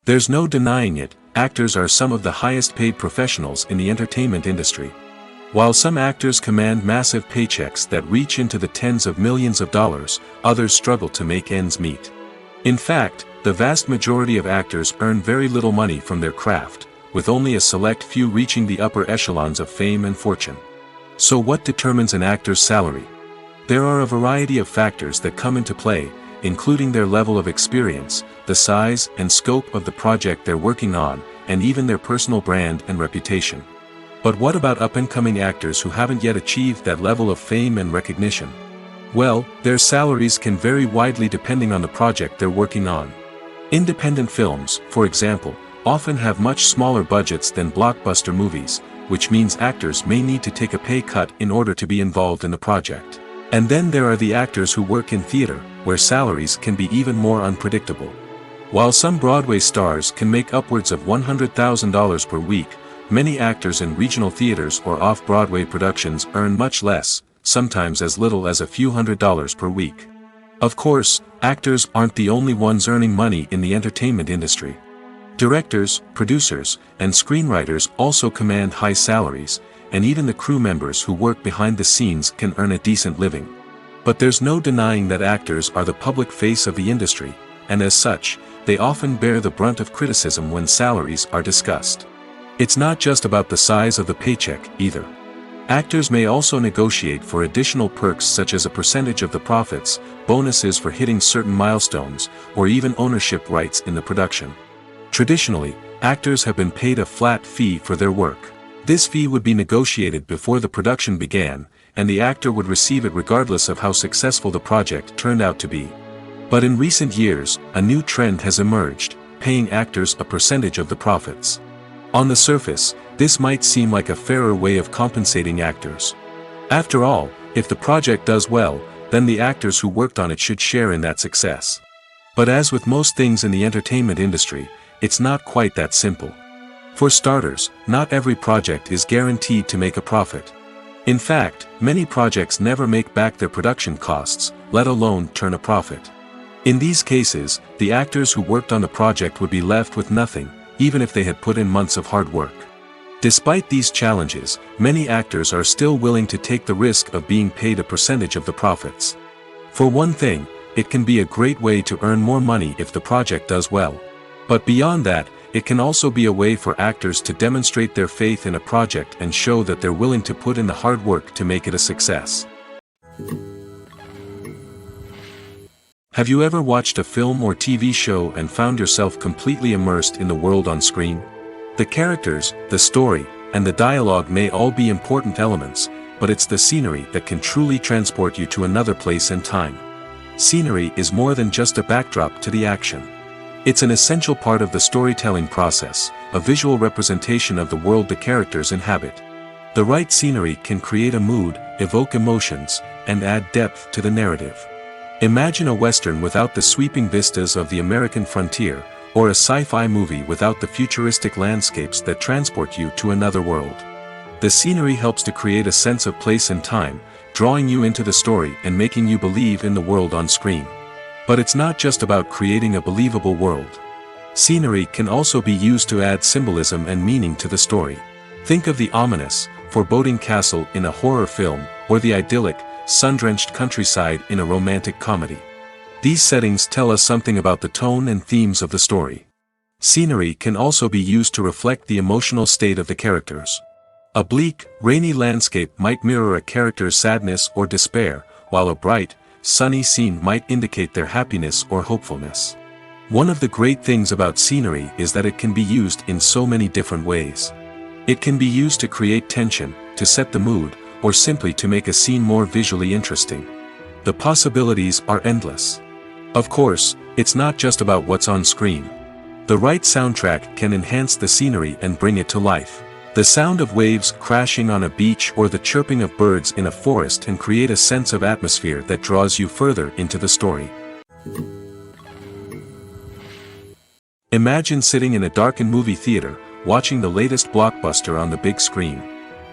There's no denying it, actors are some of the highest paid professionals in the entertainment industry. While some actors command massive paychecks that reach into the tens of millions of dollars, others struggle to make ends meet. In fact, the vast majority of actors earn very little money from their craft, with only a select few reaching the upper echelons of fame and fortune. So what determines an actor's salary? There are a variety of factors that come into play, including their level of experience, the size and scope of the project they're working on, and even their personal brand and reputation. But what about up-and-coming actors who haven't yet achieved that level of fame and recognition? Well, their salaries can vary widely depending on the project they're working on. Independent films, for example, often have much smaller budgets than blockbuster movies, which means actors may need to take a pay cut in order to be involved in the project. And then there are the actors who work in theater, where salaries can be even more unpredictable. While some Broadway stars can make upwards of $100,000 per week, many actors in regional theaters or off-Broadway productions earn much less, sometimes as little as a few $100s per week. Of course, actors aren't the only ones earning money in the entertainment industry. Directors, producers, and screenwriters also command high salaries, and even the crew members who work behind the scenes can earn a decent living. But there's no denying that actors are the public face of the industry, and as such, they often bear the brunt of criticism when salaries are discussed. It's not just about the size of the paycheck, either. Actors may also negotiate for additional perks such as a percentage of the profits, bonuses for hitting certain milestones, or even ownership rights in the production. Traditionally, actors have been paid a flat fee for their work. This fee would be negotiated before the production began, and the actor would receive it regardless of how successful the project turned out to be. But in recent years, a new trend has emerged, paying actors a percentage of the profits. On the surface, this might seem like a fairer way of compensating actors. After all, if the project does well, then the actors who worked on it should share in that success. But as with most things in the entertainment industry, it's not quite that simple. For starters, not every project is guaranteed to make a profit. In fact, many projects never make back their production costs, let alone turn a profit. In these cases, the actors who worked on the project would be left with nothing, even if they had put in months of hard work. Despite these challenges, many actors are still willing to take the risk of being paid a percentage of the profits. For one thing, it can be a great way to earn more money if the project does well. But beyond that, it can also be a way for actors to demonstrate their faith in a project and show that they're willing to put in the hard work to make it a success. Have you ever watched a film or TV show and found yourself completely immersed in the world on screen? The characters, the story, and the dialogue may all be important elements, but it's the scenery that can truly transport you to another place and time. Scenery is more than just a backdrop to the action. It's an essential part of the storytelling process, a visual representation of the world the characters inhabit. The right scenery can create a mood, evoke emotions, and add depth to the narrative. Imagine a Western without the sweeping vistas of the American frontier, or a sci-fi movie without the futuristic landscapes that transport you to another world. The scenery helps to create a sense of place and time, drawing you into the story and making you believe in the world on screen. But it's not just about creating a believable world. Scenery can also be used to add symbolism and meaning to the story. Think of the ominous, foreboding castle in a horror film, or the idyllic, sun-drenched countryside in a romantic comedy. These settings tell us something about the tone and themes of the story. Scenery can also be used to reflect the emotional state of the characters. A bleak, rainy landscape might mirror a character's sadness or despair, while a bright, sunny scene might indicate their happiness or hopefulness. One of the great things about scenery is that it can be used in so many different ways. It can be used to create tension, to set the mood, or simply to make a scene more visually interesting. The possibilities are endless. Of course, it's not just about what's on screen. The right soundtrack can enhance the scenery and bring it to life. The sound of waves crashing on a beach or the chirping of birds in a forest can create a sense of atmosphere that draws you further into the story. Imagine sitting in a darkened movie theater, watching the latest blockbuster on the big screen.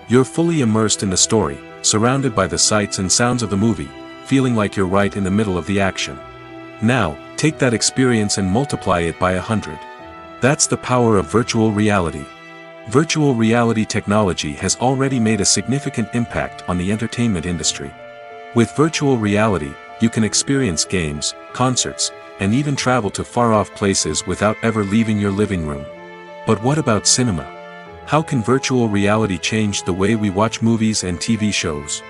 You're fully immersed in the story, surrounded by the sights and sounds of the movie, feeling like you're right in the middle of the action. Now, take that experience and multiply it by 100. That's the power of virtual reality. Virtual reality technology has already made a significant impact on the entertainment industry. With virtual reality, you can experience games, concerts, and even travel to far-off places without ever leaving your living room. But what about cinema? How can virtual reality change the way we watch movies and TV shows?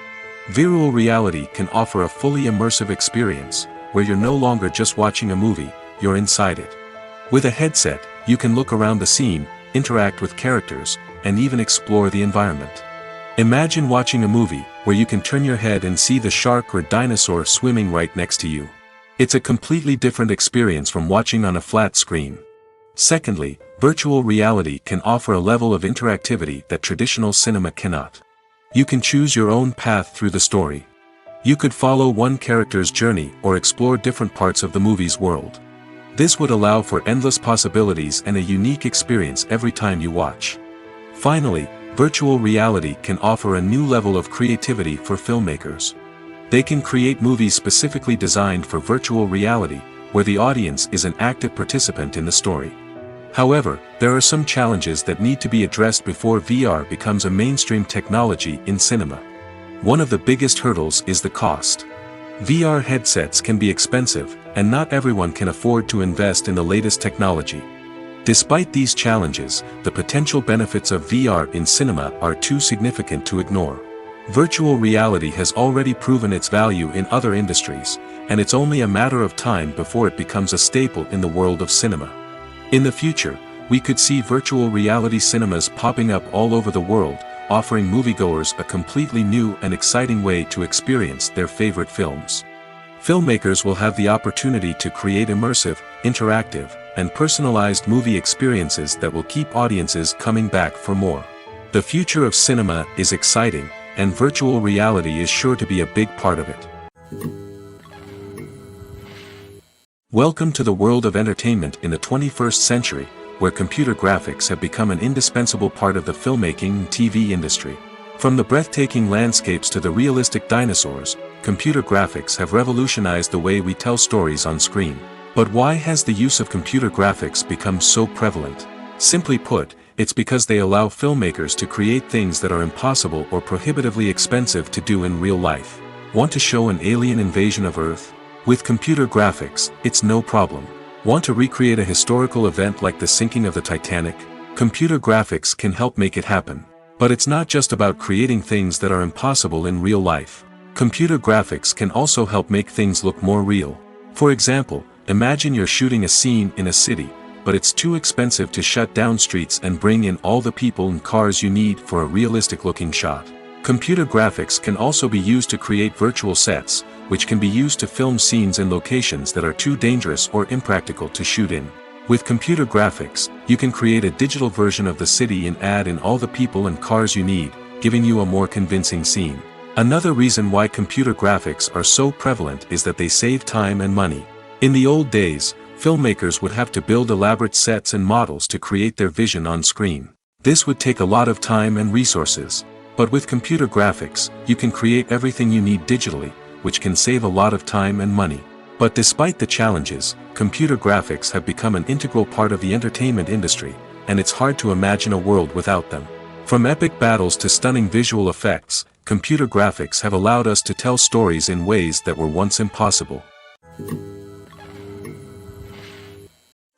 Virtual reality can offer a fully immersive experience, where you're no longer just watching a movie, you're inside it. With a headset, you can look around the scene, interact with characters, and even explore the environment. Imagine watching a movie, where you can turn your head and see the shark or dinosaur swimming right next to you. It's a completely different experience from watching on a flat screen. Secondly, virtual reality can offer a level of interactivity that traditional cinema cannot. You can choose your own path through the story. You could follow one character's journey or explore different parts of the movie's world. This would allow for endless possibilities and a unique experience every time you watch. Finally, virtual reality can offer a new level of creativity for filmmakers. They can create movies specifically designed for virtual reality, where the audience is an active participant in the story. However, there are some challenges that need to be addressed before VR becomes a mainstream technology in cinema. One of the biggest hurdles is the cost. VR headsets can be expensive, and not everyone can afford to invest in the latest technology. Despite these challenges, the potential benefits of VR in cinema are too significant to ignore. Virtual reality has already proven its value in other industries, and it's only a matter of time before it becomes a staple in the world of cinema. In the future, we could see virtual reality cinemas popping up all over the world, offering moviegoers a completely new and exciting way to experience their favorite films. Filmmakers will have the opportunity to create immersive, interactive, and personalized movie experiences that will keep audiences coming back for more. The future of cinema is exciting, and virtual reality is sure to be a big part of it. Welcome to the world of entertainment in the 21st century, where computer graphics have become an indispensable part of the filmmaking and TV industry. From the breathtaking landscapes to the realistic dinosaurs, computer graphics have revolutionized the way we tell stories on screen. But why has the use of computer graphics become so prevalent? Simply put, it's because they allow filmmakers to create things that are impossible or prohibitively expensive to do in real life. Want to show an alien invasion of Earth? With computer graphics, it's no problem. Want to recreate a historical event like the sinking of the Titanic? Computer graphics can help make it happen. But it's not just about creating things that are impossible in real life. Computer graphics can also help make things look more real. For example, imagine you're shooting a scene in a city, but it's too expensive to shut down streets and bring in all the people and cars you need for a realistic-looking shot. Computer graphics can also be used to create virtual sets, which can be used to film scenes in locations that are too dangerous or impractical to shoot in. With computer graphics, you can create a digital version of the city and add in all the people and cars you need, giving you a more convincing scene. Another reason why computer graphics are so prevalent is that they save time and money. In the old days, filmmakers would have to build elaborate sets and models to create their vision on screen. This would take a lot of time and resources. But with computer graphics, you can create everything you need digitally, which can save a lot of time and money. But despite the challenges, computer graphics have become an integral part of the entertainment industry, and it's hard to imagine a world without them. From epic battles to stunning visual effects, computer graphics have allowed us to tell stories in ways that were once impossible.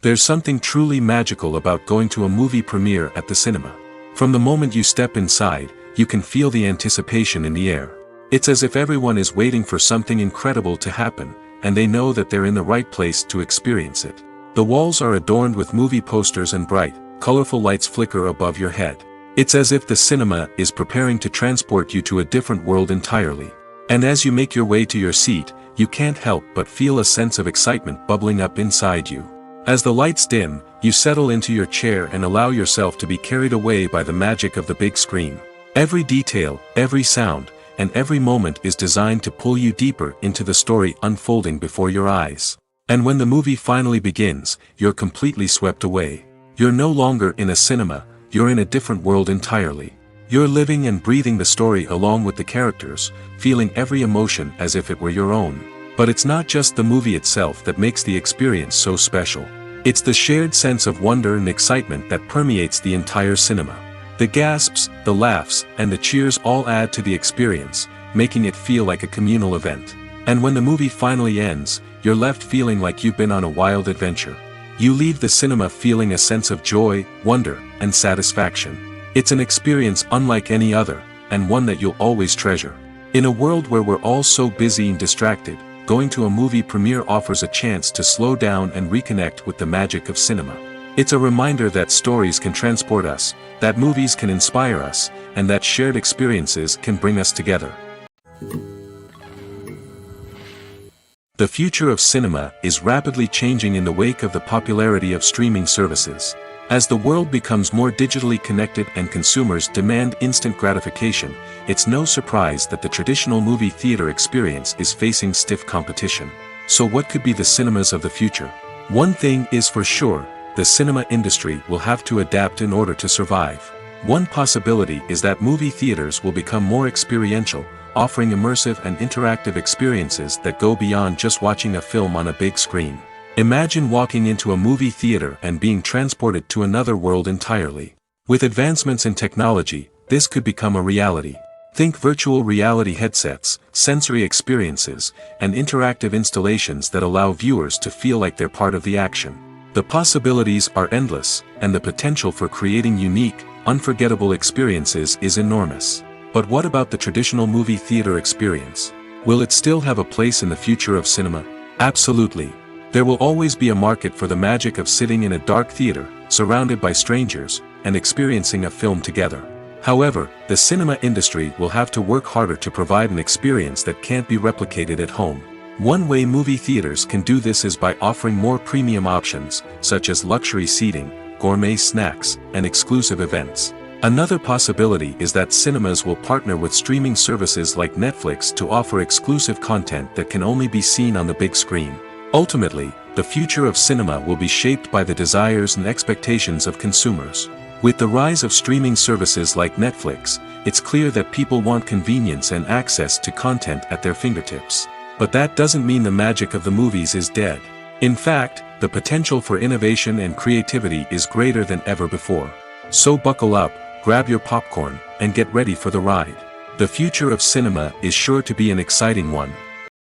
There's something truly magical about going to a movie premiere at the cinema. From the moment you step inside, you can feel the anticipation in the air. It's as if everyone is waiting for something incredible to happen, and they know that they're in the right place to experience it. The walls are adorned with movie posters and bright, colorful lights flicker above your head. It's as if the cinema is preparing to transport you to a different world entirely. And as you make your way to your seat, you can't help but feel a sense of excitement bubbling up inside you. As the lights dim, you settle into your chair and allow yourself to be carried away by the magic of the big screen. Every detail, every sound, and every moment is designed to pull you deeper into the story unfolding before your eyes. And when the movie finally begins, you're completely swept away. You're no longer in a cinema, you're in a different world entirely. You're living and breathing the story along with the characters, feeling every emotion as if it were your own. But it's not just the movie itself that makes the experience so special. It's the shared sense of wonder and excitement that permeates the entire cinema. The gasps, the laughs, and the cheers all add to the experience, making it feel like a communal event. And when the movie finally ends, you're left feeling like you've been on a wild adventure. You leave the cinema feeling a sense of joy, wonder, and satisfaction. It's an experience unlike any other, and one that you'll always treasure. In a world where we're all so busy and distracted, going to a movie premiere offers a chance to slow down and reconnect with the magic of cinema. It's a reminder that stories can transport us, that movies can inspire us, and that shared experiences can bring us together. The future of cinema is rapidly changing in the wake of the popularity of streaming services. As the world becomes more digitally connected and consumers demand instant gratification, it's no surprise that the traditional movie theater experience is facing stiff competition. So what could be the cinemas of the future? One thing is for sure, the cinema industry will have to adapt in order to survive. One possibility is that movie theaters will become more experiential, offering immersive and interactive experiences that go beyond just watching a film on a big screen. Imagine walking into a movie theater and being transported to another world entirely. With advancements in technology, this could become a reality. Think virtual reality headsets, sensory experiences, and interactive installations that allow viewers to feel like they're part of the action. The possibilities are endless, and the potential for creating unique, unforgettable experiences is enormous. But what about the traditional movie theater experience? Will it still have a place in the future of cinema? Absolutely. There will always be a market for the magic of sitting in a dark theater, surrounded by strangers, and experiencing a film together. However, the cinema industry will have to work harder to provide an experience that can't be replicated at home. One way movie theaters can do this is by offering more premium options, such as luxury seating, gourmet snacks, and exclusive events. Another possibility is that cinemas will partner with streaming services like Netflix to offer exclusive content that can only be seen on the big screen. Ultimately, the future of cinema will be shaped by the desires and expectations of consumers. With the rise of streaming services like Netflix, it's clear that people want convenience and access to content at their fingertips. But that doesn't mean the magic of the movies is dead. In fact, the potential for innovation and creativity is greater than ever before. So buckle up, grab your popcorn, and get ready for the ride. The future of cinema is sure to be an exciting one.